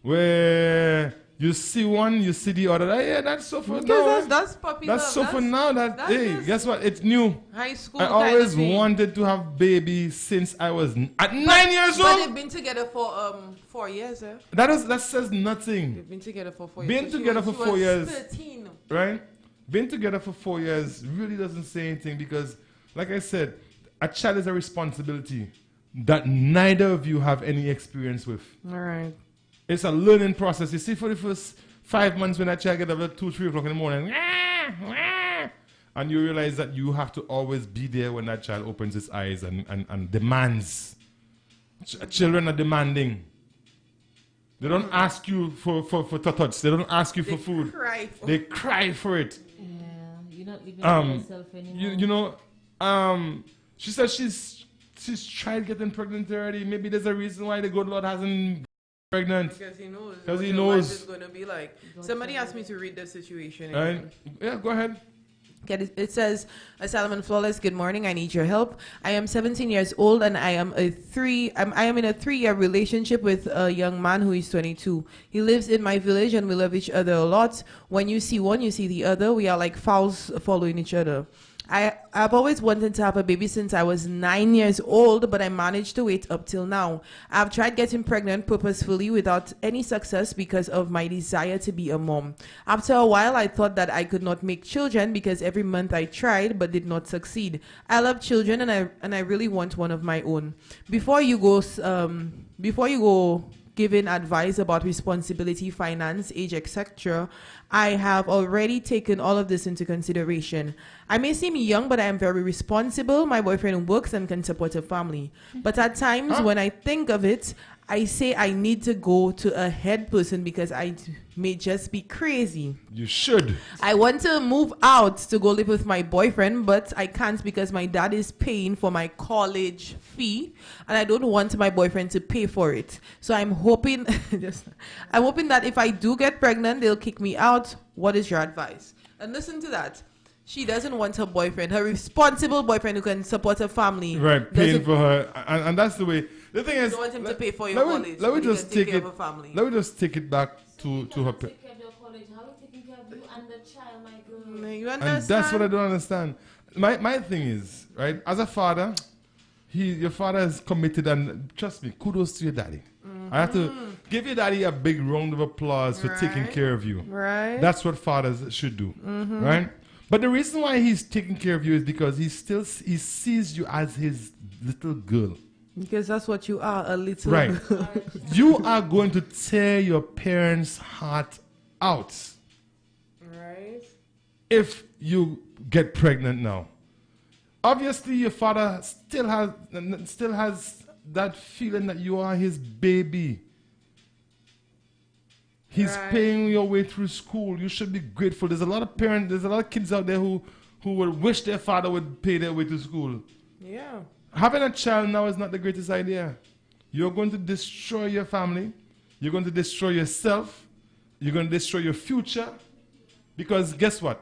Where you see one, you see the other. Yeah, that's so for now. That's puppy love. That's so for now. Hey, guess what? It's new. High school. I always wanted to have babies since I was at 9 years old. But they've been together for 4 years, eh? That says nothing. They've been together for 4 years. Being together for 4 years. 13. Right? Being together for 4 years really doesn't say anything because, like I said, a child is a responsibility that neither of you have any experience with. All right. It's a learning process. You see, for the first 5 months when that child gets up at 2, 3 o'clock in the morning, and you realize that you have to always be there when that child opens his eyes and demands. Children are demanding. They don't ask you for touch. They don't ask you for food. They cry for it. Yeah, you're not living by yourself anymore. She said she's tried getting pregnant already. Maybe there's a reason why the good Lord hasn't pregnant. Because he knows. Because he knows. knows. What it's going to be like. Somebody asked me to read the situation. Right. Yeah, go ahead. Okay, it says, Salomon Flawless, good morning. I need your help. I am 17 years old and I am in a 3-year relationship with a young man who is 22. He lives in my village and we love each other a lot. When you see one, you see the other. We are like fowls following each other. I've always wanted to have a baby since I was 9 years old, but I managed to wait up till now. I've tried getting pregnant purposefully without any success because of my desire to be a mom. After a while, I thought that I could not make children because every month I tried but did not succeed. I love children and I really want one of my own. Before you go giving advice about responsibility, finance, age, etc., I have already taken all of this into consideration. I may seem young, but I am very responsible. My boyfriend works and can support a family. But at times when I think of it, I say I need to go to a head person because I may just be crazy. You should. I want to move out to go live with my boyfriend, but I can't because my dad is paying for my college fee and I don't want my boyfriend to pay for it. So I'm hoping that if I do get pregnant, they'll kick me out. What is your advice? And listen to that. She doesn't want her boyfriend, her responsible boyfriend who can support her family. Right, paying for her. And that's the way. The thing is, you don't want him to pay for your college. Let me just take it. Family. Let me just take it back to her. Take care of your college. How are you taking care of you and the child, my girl? You understand? And that's what I don't understand. My thing is, right, as a father, your father is committed, and trust me, kudos to your daddy. I have to give your daddy a big round of applause for taking care of you. Right. That's what fathers should do, right? But the reason why he's taking care of you is because he sees you as his little girl. Because that's what you are, a little right. girl. You are going to tear your parents' heart out. Right. If you get pregnant now. Obviously, your father still has that feeling that you are his baby. He's paying your way through school. You should be grateful. There's a lot of kids out there who would wish their father would pay their way to school. Yeah. Having a child now is not the greatest idea. You're going to destroy your family. You're going to destroy yourself. You're going to destroy your future. Because guess what?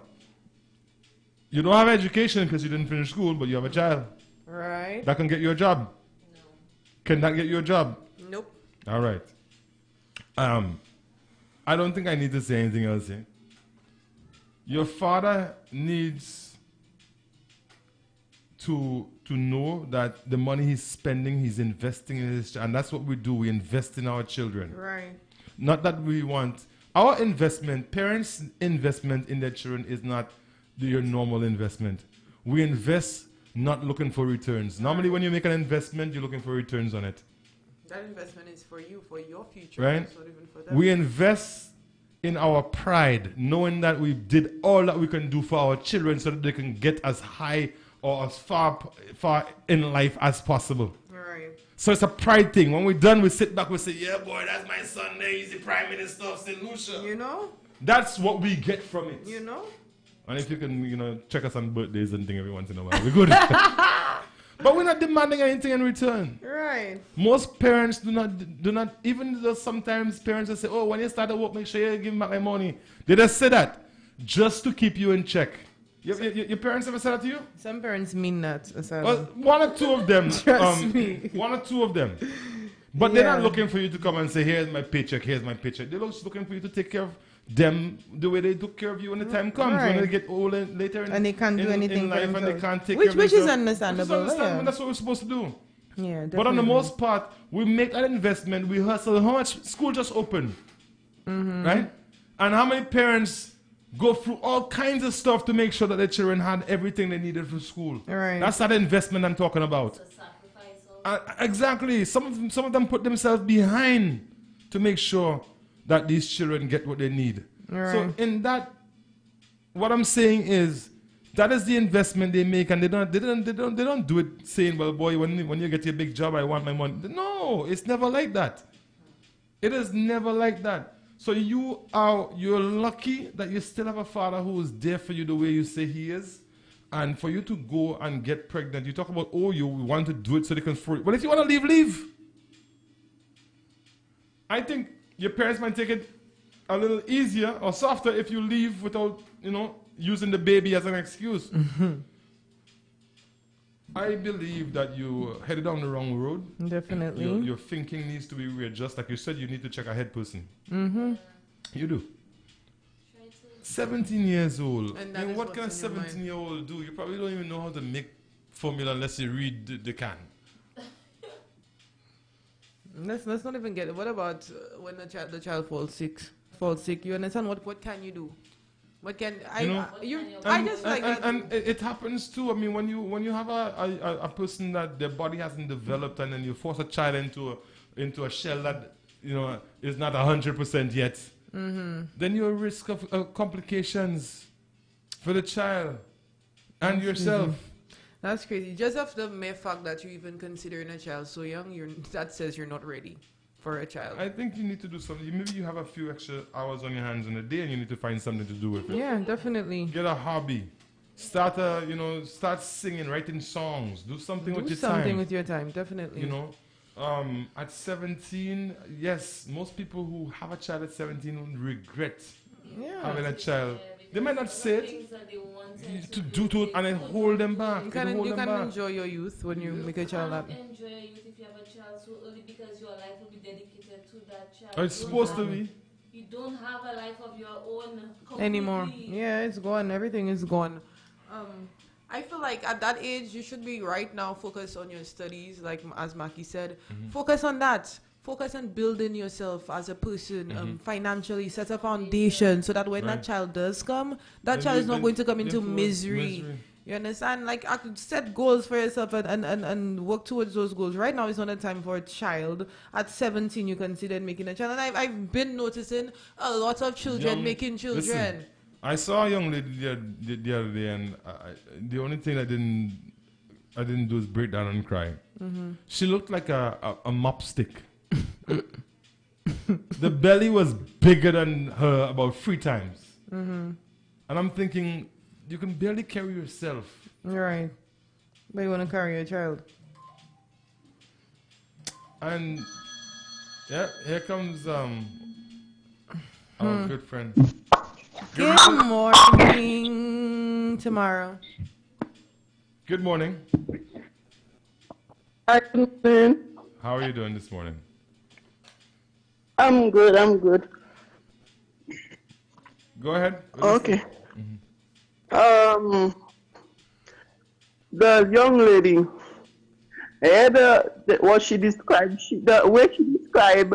You don't have education because you didn't finish school, but you have a child. Right. That can get you a job. No. Can that get you a job? Nope. All right. I don't think I need to say anything else here. Your father needs to know that the money he's spending, he's investing in his child. And that's what we do. We invest in our children. Right. Not that we want. Our investment, parents' investment in their children is not your normal investment. We invest not looking for returns. Normally when you make an investment, you're looking for returns on it. That investment is for you, for your future. Right? It's not even for them. We invest in our pride, knowing that we did all that we can do for our children so that they can get as high or as far in life as possible. Right. So it's a pride thing. When we're done, we sit back, we say, yeah, boy, that's my son there. He's the Prime Minister of St. Lucia. You know? That's what we get from it. You know? And if you can, check us on birthdays and things every once in a while, we're good. But we're not demanding anything in return. Right. Most parents do not, even though sometimes parents will say, oh, when you start to work, make sure you give me back my money. They just say that just to keep you in check. Your parents ever said that to you? Some parents mean that. Well, one or two of them. Trust me. One or two of them. But they're not looking for you to come and say, here's my paycheck, here's my paycheck. They're just looking for you to take care of them the way they took care of you when the time comes. Right. When they get older later and they can't do anything in life for and they themselves. can't take care of Which themselves. is understandable. Yeah. That's what we're supposed to do. Yeah, definitely. But on the most part, we make an investment, we hustle. How much? School just opened. Right? And how many parents go through all kinds of stuff to make sure that their children had everything they needed for school? Right. That's that investment I'm talking about. It's a sacrifice. Exactly. Some of them put themselves behind to make sure that these children get what they need. Right. So in that, what I'm saying is that is the investment they make, and they don't do it saying, well, boy, when you get your big job, I want my money. No, it's never like that. It is never like that. So you're lucky that you still have a father who is there for you the way you say he is. And for you to go and get pregnant, you talk about, oh, you want to do it so they can afford it. Well, if you want to leave, leave. I think your parents might take it a little easier or softer if you leave without, using the baby as an excuse. I believe that you headed down the wrong road. Definitely. Your thinking needs to be readjusted. Like you said, you need to check a head person. Mm-hmm. You do. Try to 17 years old. And I mean, that is what can a what's in your mind. 17-year-old do? You probably don't even know how to make formula unless you read the can. Let's not even get it. What about when the child falls sick? You understand what can you do? What can I? You know, I just like that. And it happens too. I mean, when you have a person that their body hasn't developed, and then you force a child into a shell that is not 100% yet, then you're at risk of complications for the child and yourself. That's crazy. Just off the mere fact that you're even considering a child so young, that says you're not ready for a child. I think you need to do something. Maybe you have a few extra hours on your hands in a day, and you need to find something to do with it. Yeah, definitely. Get a hobby. Start singing, writing songs. Do something with your time. Do something with your time, definitely. At 17, yes, most people who have a child at 17 would regret having a child. They might not say it to do to it, and then hold them back. You can enjoy your youth when you make a child happy. Enjoy your youth if you have a child so early because your life will be dedicated to that child. It's supposed to be. You don't have a life of your own anymore. Yeah, it's gone. Everything is gone. I feel like at that age, you should be right now focused on your studies, like as Maki said. Focus on that. Focus on building yourself as a person, financially, set a foundation so that when that child does come, that child is not going to come into misery. You understand? Like, I could set goals for yourself and work towards those goals. Right now is not a time for a child. At 17, you considered making a child. And I've been noticing a lot of children making children. Listen, I saw a young lady the other day, and the only thing I didn't do is break down and cry. She looked like a mop stick. The belly was bigger than her about 3 times. And I'm thinking, you can barely carry yourself. Right. But you want to carry a child. And yeah, here comes our good friend. Good morning, tomorrow. Good morning. Hi, good morning. How are you doing this morning? I'm good. Go ahead. Okay. The young lady, I heard what she described. The way she described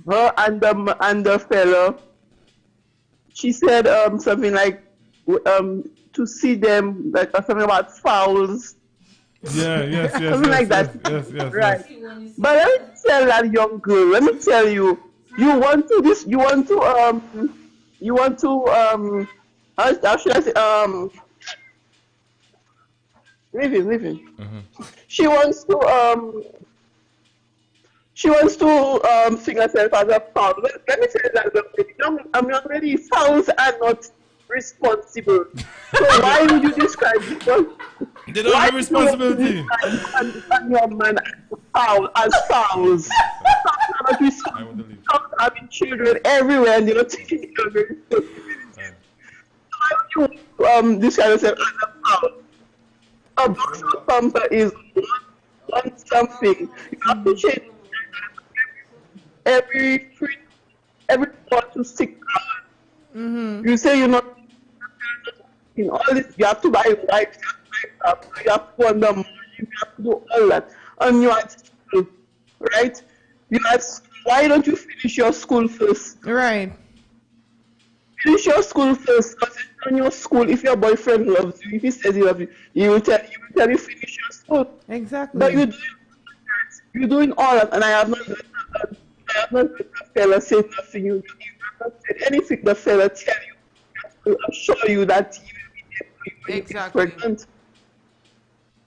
her and the fellow. She said something like to see them, like something about fowls. Yes. Something like that. Yes. Right. But let me tell that young girl. Let me tell you. You want to how should I say living. She wants to think herself as a fowl. Let me tell you that young lady, fowls are not responsible. So why would you describe it? They don't have responsibility. And your man as fowls. Fowls are responsible. Fowls having children everywhere, and they're not taking care of their responsibility. Why would you describe yourself as a fowl? A box of pamper is one something. You have to change every 4 to 6 hours. You say you're not in all this. You have to buy wipes, you have to go on the morning, you have to do all that. And you're at school, right? Why don't you finish your school first? Right. Finish your school first. Because in your school, if your boyfriend loves you, if he says he loves you, he will tell you finish your school. Exactly. But you're doing all that, and I have not heard the fella say nothing. You have not said anything the fella tell you. I'm sure you that he will be pregnant.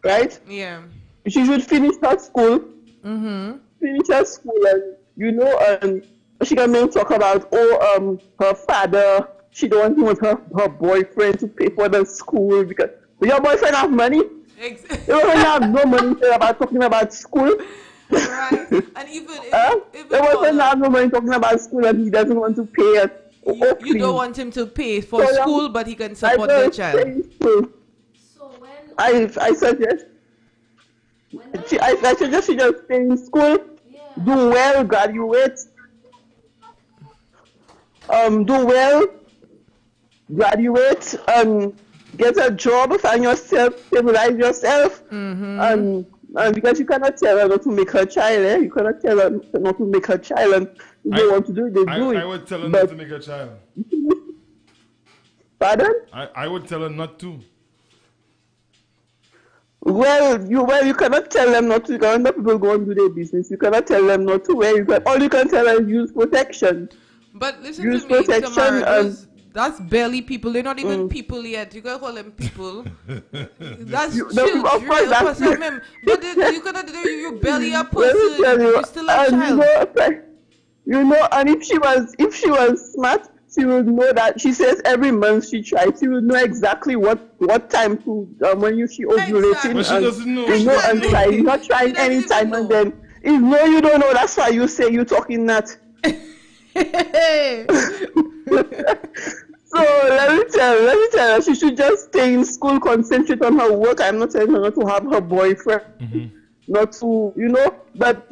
Right? Yeah. She should finish her school. Finish her school, and she can then talk about her father. She don't want her boyfriend to pay for the school because your boyfriend have money. Exactly. You don't have no money talking about school. Right. And even your boyfriend have no money talking about school, and he doesn't want to pay it. You don't want him to pay for school, but he can support the child. So when I suggest. I suggest you just stay in school, do well, graduate, do well, graduate and get a job, find yourself, stabilize yourself, and because you cannot tell her not to make her child, you cannot tell her not to make her child, and if they want to do it, they do it. I would tell her not to make a child. Pardon? I would tell her not to. Well, you cannot tell them not to. You cannot let people go and do their business. You cannot tell them not to. All you can tell them is use protection. But listen use to me, protection Tamara, that's barely people. They're not even people yet. You can call them people. That's children. Of course, But you cannot do. You're barely a person. You're still a child. And if she was smart, she would know that. She says every month she tries. She would know exactly what time to when she ovulating. Exactly. But she doesn't know. And trying, not trying any time, and then if no, you don't know. That's why you say you talking that. So let me tell her she should just stay in school, concentrate on her work. I'm not telling her not to have her boyfriend, not to, but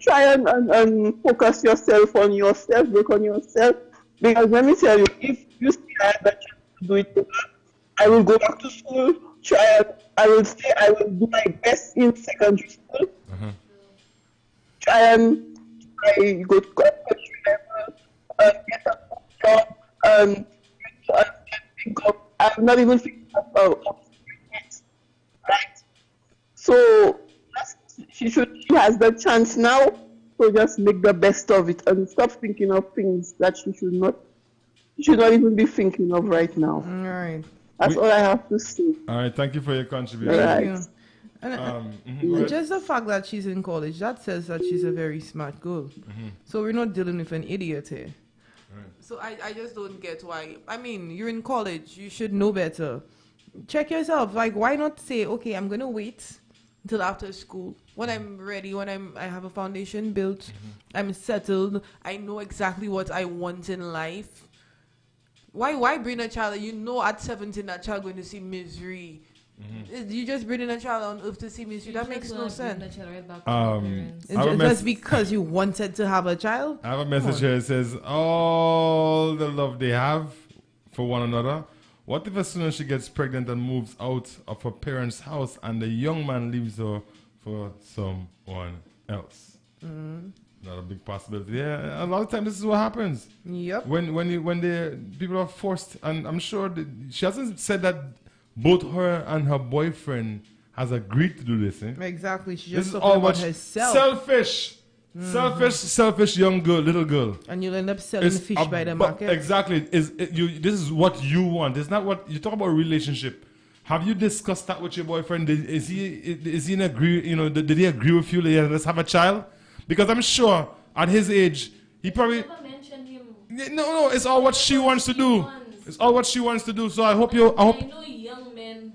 try and focus yourself on yourself, work on yourself. Because let me tell you, if you see that chance to do it, I will go back to school, I will do my best in secondary school, try and go to country level, get a job, and think of, I'm not even thinking about it, right? So she has the chance now, so just make the best of it and stop thinking of things that she should not even be thinking of right now. All right. That's all I have to say. All right, thank you for your contribution. Right. And just the fact that she's in college, that says that she's a very smart girl. So we're not dealing with an idiot here. Right. So I just don't get why. I mean, you're in college. You should know better. Check yourself. Like, why not say, okay, I'm going to wait until after school. When I'm ready, I have a foundation built, I'm settled, I know exactly what I want in life. Why bring a child at 17 that child going to see misery? You just bringing a child on earth to see misery. That makes no sense. Just because you wanted to have a child? I have a message here that says, all the love they have for one another. What if as soon as she gets pregnant and moves out of her parents' house and the young man leaves her for someone else? Not a big possibility. Yeah, a lot of times this is what happens. Yep. When people are forced, and I'm sure she hasn't said that both her and her boyfriend has agreed to do this. Exactly. She's This just is talking all about much herself. Selfish young girl, little girl. And you'll end up selling fish by the market. Exactly. This is what you want. It's not what you talk about. Relationship. Have you discussed that with your boyfriend? Is he in agree? Did he agree with you? Let's have a child. Because I'm sure at his age, he probably never mentioned him. No. It's all what she wants to do. It's all what she wants to do. So I hope you. I know young men,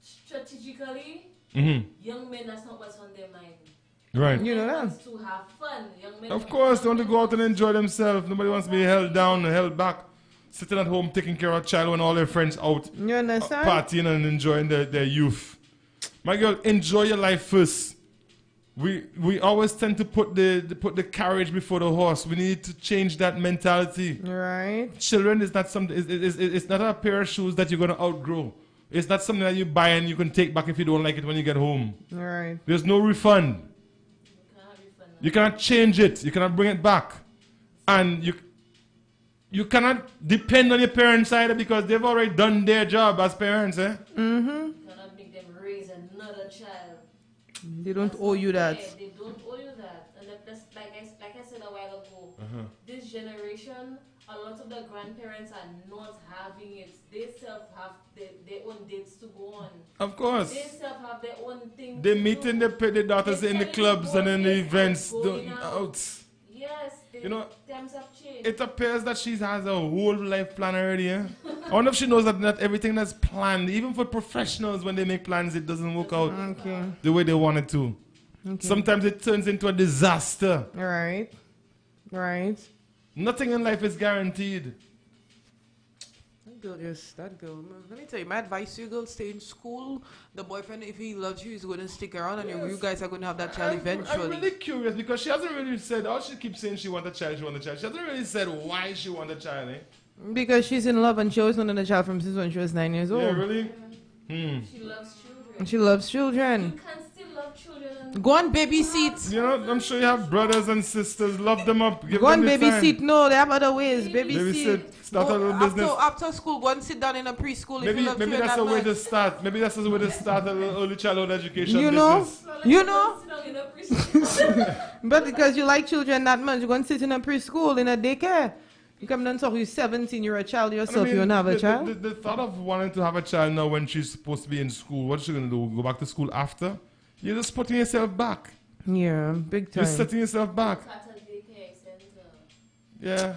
strategically. Young men, that's not what's on their mind. Right. You know that. Wants to have fun. Young men. Of course, they want to go out and enjoy themselves. Nobody wants to be held down and held back. Sitting at home taking care of a child when all their friends out You understand? partying and enjoying their youth. My girl, enjoy your life first. We always tend to put the carriage before the horse. We need to change that mentality. Right. Children is not something. It's not a pair of shoes that you're gonna outgrow. It's not something that you buy and you can take back if you don't like it when you get home. Right. There's no refund. You cannot change it. You cannot bring it back, and you cannot depend on your parents either because they've already done their job as parents. You cannot make them raise another child. They don't owe you that. They don't owe you that. And that's like I said a while ago, this generation, a lot of the grandparents are not having it. They self have their own dates to go on. Of course. They self have their own thing. They meeting their daughters in the clubs and in the events. Out. Yes. Times have changed. It appears that she has a whole life plan already. I wonder if she knows that not everything that's planned, even for professionals, when they make plans, it doesn't work out the way they want it to. Sometimes it turns into a disaster. Right. Nothing in life is guaranteed. That girl. Let me tell you, my advice to you, girl, stay in school. The boyfriend, if he loves you, is going to stick around, and you guys are going to have that child eventually. I'm really curious because she hasn't really said, all she keeps saying she wants a child, she wants a child. She hasn't really said why she wants a child, eh? Because she's in love, and she always wanted a child from since when she was 9 years old. Yeah, really? She loves children. She loves children. You can still love children. Go on babysit. You know, I'm sure you have brothers and sisters. Love them up. Give Go on them the babysit. time. No, they have other ways. Babysit. Start a little business. After school, go and sit down in a preschool. Maybe that's a way to start. Maybe that's a way to start a little early childhood education You know? business. You know? But because you like children that much, you go and sit in a preschool, in a daycare. You come down and talk, you're 17, you're a child yourself, you don't have a child? The thought of wanting to have a child now when she's supposed to be in school, what's she going to do? Go back to school after? You're just putting yourself back. Yeah, big time. You're setting yourself back. Yeah.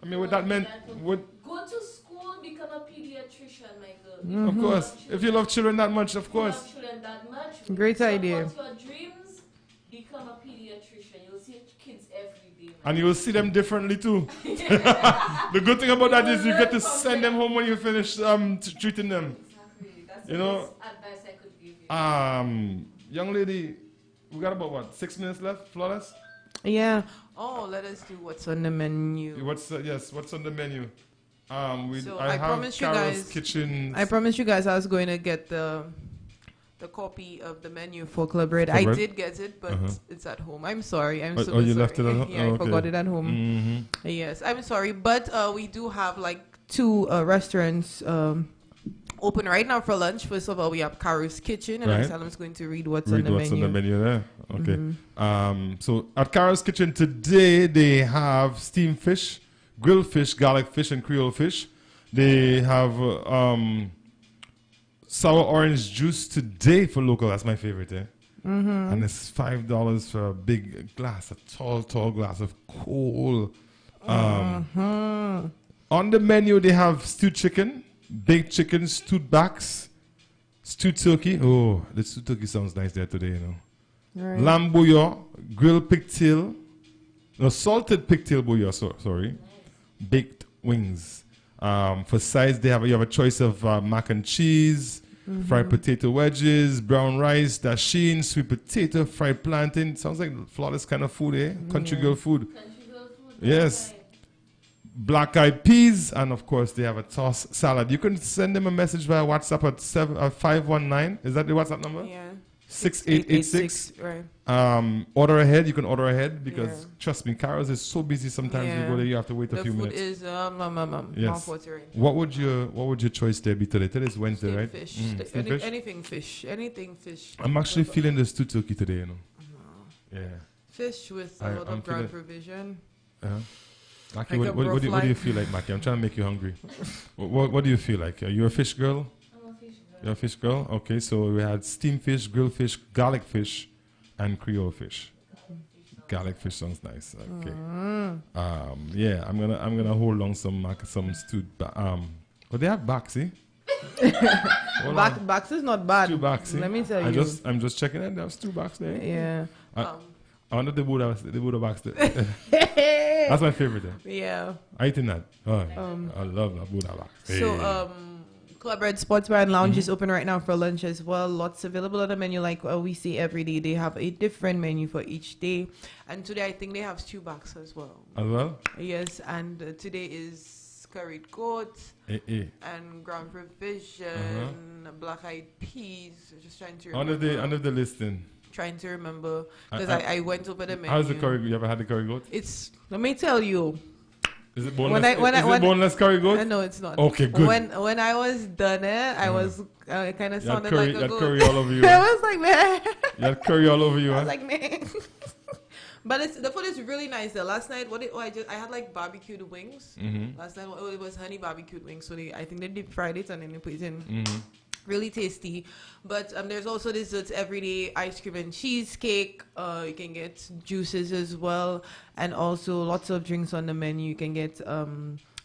I mean, with that meant... Go to school, become a pediatrician, my girl. Of course. If you love children that much, of course. If you love children that much, Great idea. support your dreams, become a pediatrician. You'll see kids every day. And you will see them differently too. The good thing about that is you get to send them home when you finish treating them. Exactly. That's You the know, best advice I could give you. Young lady, we got about what, 6 minutes left, Flawless? Yeah. Oh, let us do what's on the menu. What's on the menu? So I I have promised you Carol's guys- Kitchen. I promised you guys I was going to get the copy of the menu for Club Red. I Club Red? did get it, but it's at home. I'm sorry. I'm Oh, super you sorry. left it at home? Yeah, Oh, I okay. forgot it at home. Yes, I'm sorry. But we do have like 2 restaurants open right now for lunch. First of all, we have Caro's Kitchen, and Right. Salam's going to read what's Read on the what's menu. on the menu there. Okay. So at Carol's Kitchen today, they have steamed fish, grilled fish, garlic fish, and Creole fish. They have sour orange juice today for local. That's my favorite, eh? And it's $5 for a big glass, a tall glass of cold. On the menu, they have stewed chicken, baked chicken, stewed backs, stewed turkey. Oh, the stewed turkey sounds nice there today, you know. Right. Lamb bouillon, grilled pigtail, no, salted pigtail bouillon, sorry. Baked wings. For sides, you have a choice of mac and cheese, fried potato wedges, brown rice, dasheen, sweet potato, fried plantain. Sounds like Flawless kind of food, eh? Country girl food. Country girl food. Yes. Right. Black eyed peas, and of course they have a tossed salad. You can send them a message via WhatsApp at 519. Is that the WhatsApp number? Yeah. 6886. Right. Order ahead. You can order ahead because Yeah. trust me, Carol's is so busy. Sometimes you Yeah. go there, you have to wait a The few food minutes. is Yes. mouth-watering. What would your choice there be today? Today is Wednesday, Steamed right? fish. Steamed fish? Anything fish. Anything fish. I'm actually feeling the stewed turkey today. You know. Yeah. Fish with a I- lot I'm of ground feeling- provision. Mackie, Like a what do you broth feel like, Mackie? I'm trying to make you hungry. What do you feel like? Are you a fish girl? I'm a fish girl. You're a fish girl? Okay, so we had steamed fish, grilled fish, garlic fish, and Creole fish. Garlic fish sounds nice. Okay. Yeah, I'm gonna hold on some stewed. But they have backs, eh? Hold on. Backs is not bad. Stew backs, eh? Let me tell you. I'm just checking it. They have stew backs there. Yeah. I wonder the Buddha backs there. That's my favorite. Yeah. I eating that. Oh, I love that Buddha backs. So, Club Red Sports Bar and Lounge is open right now for lunch as well. Lots available on the menu, like we see every day. They have a different menu for each day. And today, I think they have stew backs as well. As well? Yes, and today is curried goat and ground provision, black-eyed peas. Just trying to remember. Under the listing. Trying to remember because I went over the menu. How's the curry? You ever had the curry goat? Let me tell you. Is it boneless? Is it boneless curry goat? No, it's not. Okay, good. When I was done it, I was kind of sounded like a You had goat. curry all over you. I was like, man. You had curry all over you, I huh? was like, man. But the food is really nice there. Last night, I had like barbecued wings. Last night it was honey barbecued wings. So I think they deep fried it and then they put it in. Really tasty. But there's also desserts every day, ice cream and cheesecake. You can get juices as well, and also lots of drinks on the menu. You can get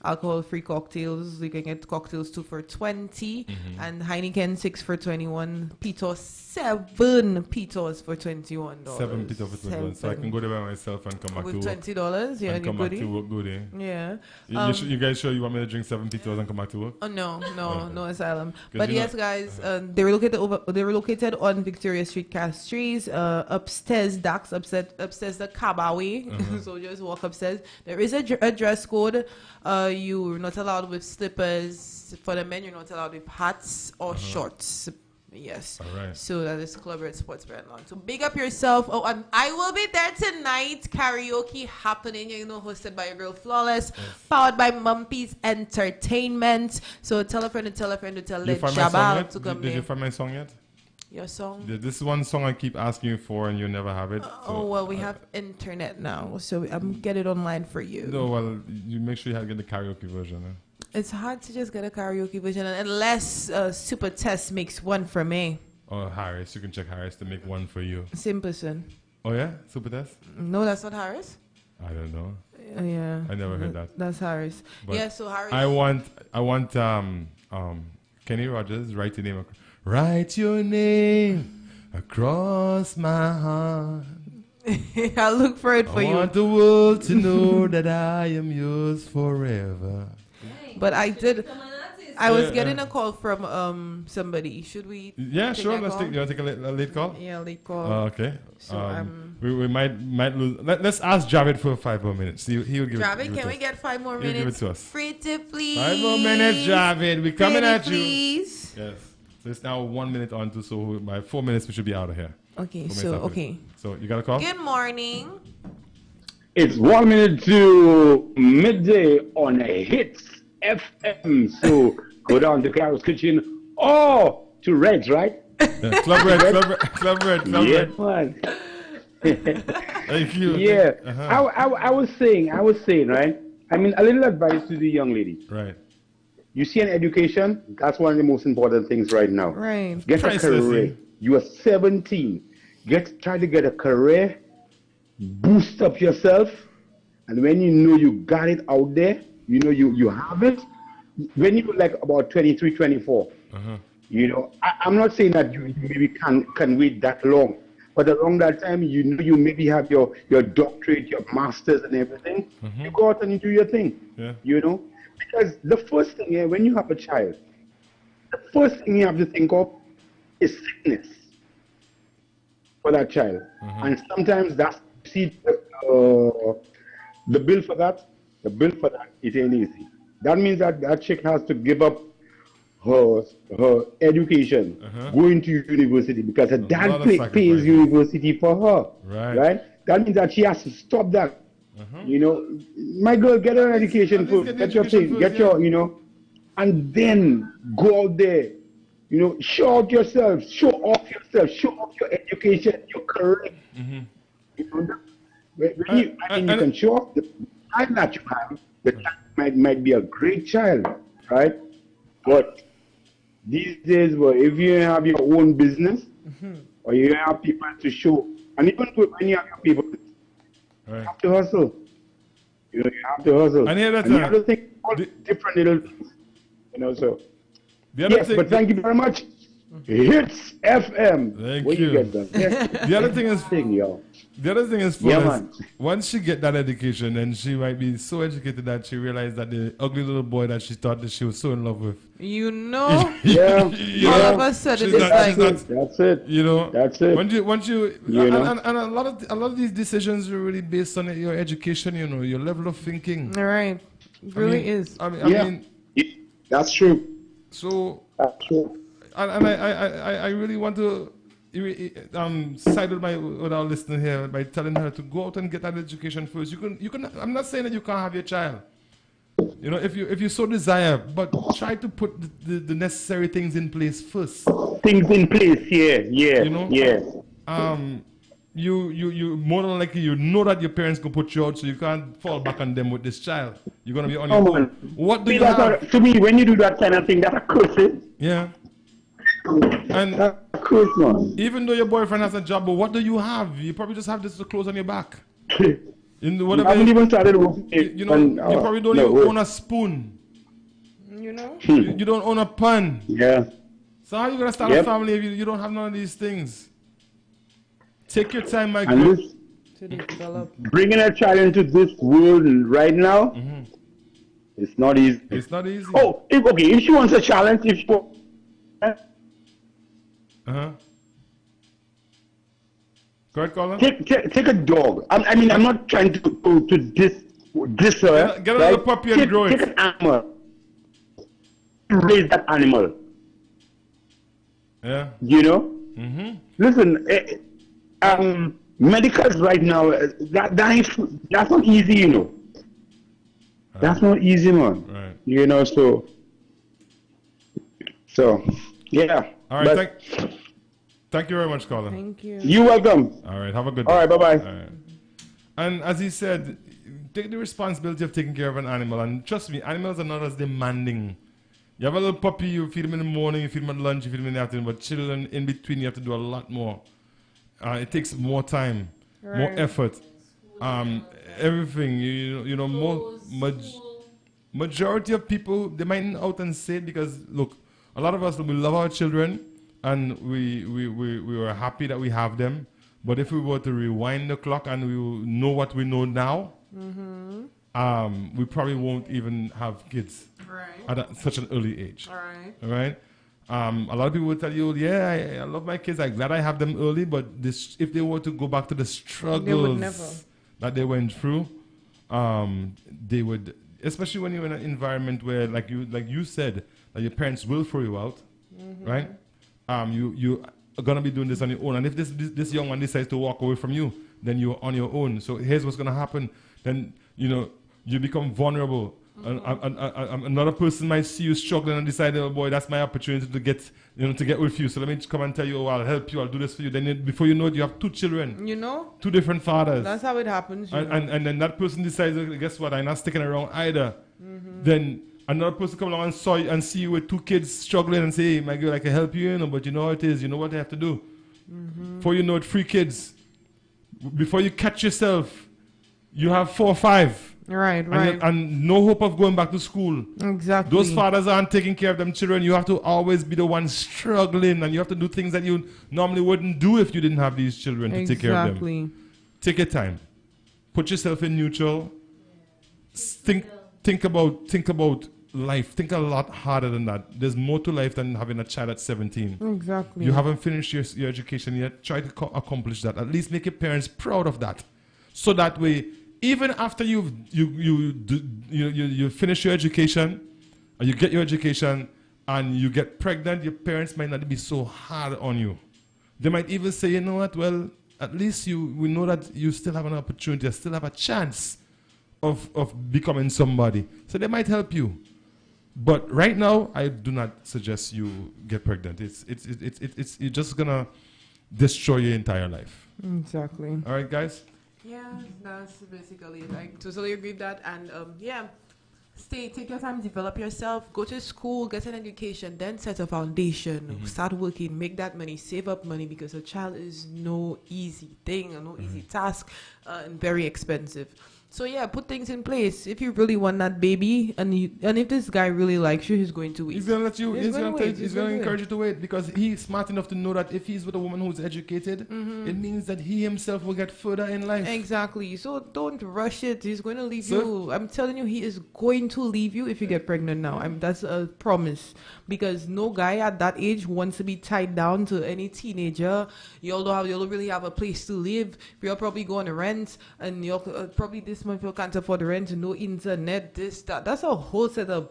alcohol-free cocktails. You can get cocktails 2 for 20, and Heineken 6 for 21. Pitos 7 pitos for $21. 7 pitos for 21. So I can go there by myself and come back with to work. $20. Yeah, And come back to work good, eh? Yeah. You guys sure you want me to drink 7 pitos and come back to work? Oh no asylum. 'Cause But you yes, know- guys, they're located on Victoria Street, Castries, upstairs Dax, upstairs the Kabawi. So just walk upstairs. There is a dress code. You're not allowed with slippers. For the men, you're not allowed with hats or shorts. Yes. All right. So that is Club Red Sports Brand Lawn. So big up yourself. Oh, and I will be there tonight. Karaoke happening, hosted by your girl Flawless, powered by Mumpy's Entertainment. So tell a friend to tell a friend to tell You Let find my song Jabal yet? to come Did you there. find my song yet? Your song? This is one song I keep asking you for and you never have it. Oh, well, we have internet now, so I'm get it online for you. No, well, you make sure you have to get the karaoke version. Eh? It's hard to just get a karaoke version unless Super Test makes one for me. Or Harris, you can check Harris to make one for you. Same person. Oh yeah, Super Test? No, that's not Harris. I don't know. Yeah. I never heard that. That's Harris. But yeah, so Harris. I want Kenny Rogers write your name across my heart. I'll look for it for I you. want the world to know that I am yours forever. But I did. Become an artist. I was Yeah, getting yeah. a call from somebody. Should we? Yeah, take sure. that Let's call? take. You want to take a late call? Yeah, late call. Okay. So, we might lose. Let's ask Javid for 5 more minutes. He will give Javid, it. can we get 5 more He'll give it minutes? to us. Pretty please. 5 more minutes, Javid. We coming Pretty at you. please. Yes. So it's now 1 minute on to, so by 4 minutes we should be out of here. Okay, 4 minutes so after okay. this. So you got a call? Good morning. It's 1 minute to midday on Hitz FM. So go down to Carol's Kitchen or to Red's, right? Yeah. Club Red, Club Red. Yeah, man. Thank you. Yeah. Uh-huh. I was saying, right? I mean, a little advice to the young lady. Right. You see an education, that's one of the most important things right now. Right. Get a Priceless, career. eh? You are 17. Try to get a career, boost up yourself, and when you know you got it out there, you know you have it. When you're like about 23, 24, you know, I'm not saying that you maybe can wait that long, but along that time, you know, you maybe have your doctorate, your masters, and everything. You go out and you do your thing. Yeah. You know, because the first thing when you have a child, the first thing you have to think of is sickness for that child. And sometimes that's, see, the bill for that, it ain't easy. That means that chick has to give up her education, going to university, because her lot dad of pays sacrifice. university for her. Right. That means that she has to stop that. You know, my girl, get her education At least first, get the get your education thing, first, get your, you know, and then go out there. You know, show out yourself, show off your education, your career. You know, when you can show off the child that you have. The child might be a great child, right? But these days, if you have your own business, or you have people to show, and even when you have your people, you have to hustle. You know, you have to hustle. And here that, you have to think all different little things. You know, so. The other Yes, thing, but thank you very much. Hitz FM. Thank What you. get done? Yes. the other thing is, yo. the other thing is, Yeah, is man. once she get that education, then she might be so educated that she realized that the ugly little boy that she thought that she was so in love with, You know, Yeah. you all know, of a sudden she's it's not- like, she's not- That's it. you know, That's it. Once you You know? and a lot of these decisions are really based on your education, you know, your level of thinking. all right, it really is. I Yeah. mean, That's true. so That's true. and I really want to side with our listener here by telling her to go out and get that education first. You can. I'm not saying that you can't have your child. You know, if you so desire, but try to put the necessary things in place first. Things in place, yeah. You know? Yeah. You more than likely you know that your parents can put you out, so you can't fall back on them with this child. You're gonna be on your own. What do See, you that's have? to me, when you do that kind of thing, that's a curse. Eh? Yeah. And That's a curse, man. even though your boyfriend has a job, but what do you have? You probably just have this clothes on your back. In I whatever, haven't even started working. you probably don't even own a spoon. You know? You don't own a pan. Yeah. So how you gonna start a family if you don't have none of these things? Take your time, my And girl. this, To develop. bringing a child into this world right now, it's not easy. It's not easy. Oh, if she wants a challenge, if she wants, Go ahead, Colin. take a dog. I mean, I'm not trying to diss her. Get a little puppy and grow Take it. an animal. Raise that animal. Yeah. You know? Listen, medicals right now, that's not easy, you know. That's not easy, man. Right. You know, so yeah. All right. Thank you very much, Colin. Thank you. You're welcome. All right. Have a good day. All right, bye-bye. All right. And as he said, take the responsibility of taking care of an animal. And trust me, animals are not as demanding. You have a little puppy, you feed him in the morning, you feed him at lunch, you feed him in the afternoon. But children, in between, you have to do a lot more. It takes more time, more effort. Everything, majority of people, they might not out and say it because, look, a lot of us, we love our children and we were happy that we have them. But if we were to rewind the clock and we know what we know now, we probably won't even have kids at such an early age. All right. A lot of people will tell you, I love my kids. I'm glad I have them early. But if they were to go back to the struggles that they went through, they would, especially when you're in an environment where, like you said, that your parents will throw you out, right? You are gonna be doing this on your own. And if this young one decides to walk away from you, then you're on your own. So here's what's gonna happen. Then you become vulnerable. Another person might see you struggling and decide, oh boy, that's my opportunity to get with you. So let me come and tell you, oh, I'll help you, I'll do this for you. Then before you know it, you have two children. Two different fathers. That's how it happens. And then that person decides, guess what, I'm not sticking around either. Then another person come along and see you with two kids struggling and say, hey, my girl, I can help you, but you know how it is, you know what I have to do. Before you know it, 3 kids. Before you catch yourself, you have 4 or 5. Right. And no hope of going back to school. Exactly. Those fathers aren't taking care of them children. You have to always be the one struggling, and you have to do things that you normally wouldn't do if you didn't have these children to take care of them. Take your time. Put yourself in neutral. Think about life. Think a lot harder than that. There's more to life than having a child at 17. Exactly. You haven't finished your education yet. Try to accomplish that. At least make your parents proud of that. So that way, even after you finish your education, or you get your education, and you get pregnant, your parents might not be so hard on you. They might even say, you know what, well, at least we know that you still have an opportunity, you still have a chance of becoming somebody. So they might help you. But right now, I do not suggest you get pregnant. It's just gonna destroy your entire life. Exactly. All right, guys? Yeah, that's basically it. I totally agree with that. And take your time, develop yourself, go to school, get an education, then set a foundation, start working, make that money, save up money, because a child is no easy thing, no easy task, and very expensive. So put things in place. If you really want that baby, and if this guy really likes you, he's going to wait. He's gonna let you. He's gonna encourage you to wait, because he's smart enough to know that if he's with a woman who's educated, it means that he himself will get further in life. Exactly. So don't rush it. He's going to leave you. I'm telling you, he is going to leave you if you get pregnant now. That's a promise, because no guy at that age wants to be tied down to any teenager. You'll don't really have a place to live. You're probably going to rent, and you're probably this month you can't afford the rent, no internet, this, that. That's a whole set of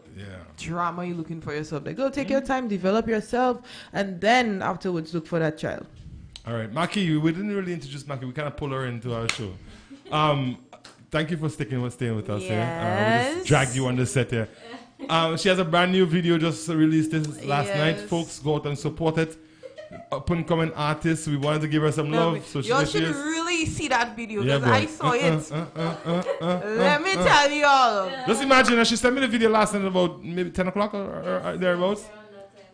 drama you're looking for yourself. Like, go take your time, develop yourself, and then afterwards look for that child. All right, Maki, we didn't really introduce Maki. We kind of pull her into our show. Thank you for staying with us here. We just dragged you on the set here. She has a brand new video just released this last night. Folks, go out and support it. Up and coming artist. We wanted to give her some love. So y'all should really see that video, because I saw it. Let me tell y'all. Just imagine, she sent me the video last night about maybe 10 o'clock or thereabouts.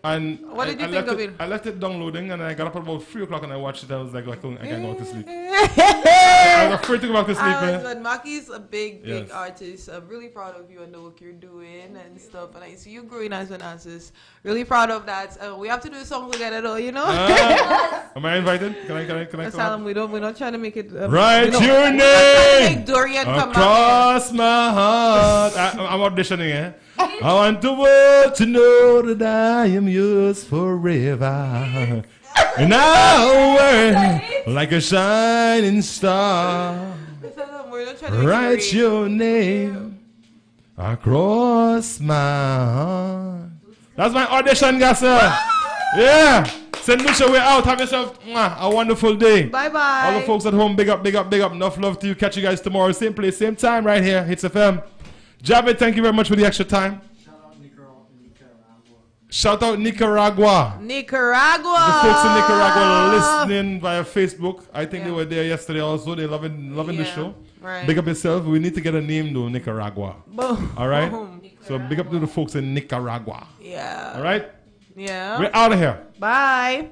And What did you think of it? I left it downloading, and I got up at about 3 o'clock, and I watched it. I was like, I can't go to sleep. I was afraid to go back to sleep, man. But Maki's a big Yes. artist. I'm really proud of you and the work you're doing and stuff. And I see you growing as an artist. Really proud of that. We have to do a song together, though. You know. Am I invited? Can I Asylum, we're not trying to make it. Write your We're not trying to name make Dorian come back. across my heart. I'm auditioning, eh? I want the world to know that I am yours forever. And I'll work like a shining star. Asylum, we're not trying to make Write it your name across my heart. That's my audition, guys, sir. Yeah. St. Lucia, we're out. Have yourself a wonderful day. Bye-bye. All the folks at home, big up, big up, big up. Enough love to you. Catch you guys tomorrow. Same place, same time, right here. Hitz FM. Javed, thank you very much for the extra time. Shout out Nicaragua. Nicaragua. The folks in Nicaragua listening via Facebook. I think they were there yesterday also. They're loving the show. Right. Big up yourself. We need to get a name though, Nicaragua. Boom. All right? Boom. So big up to the folks in Nicaragua. Yeah. All right? Yeah. We're out of here. Bye.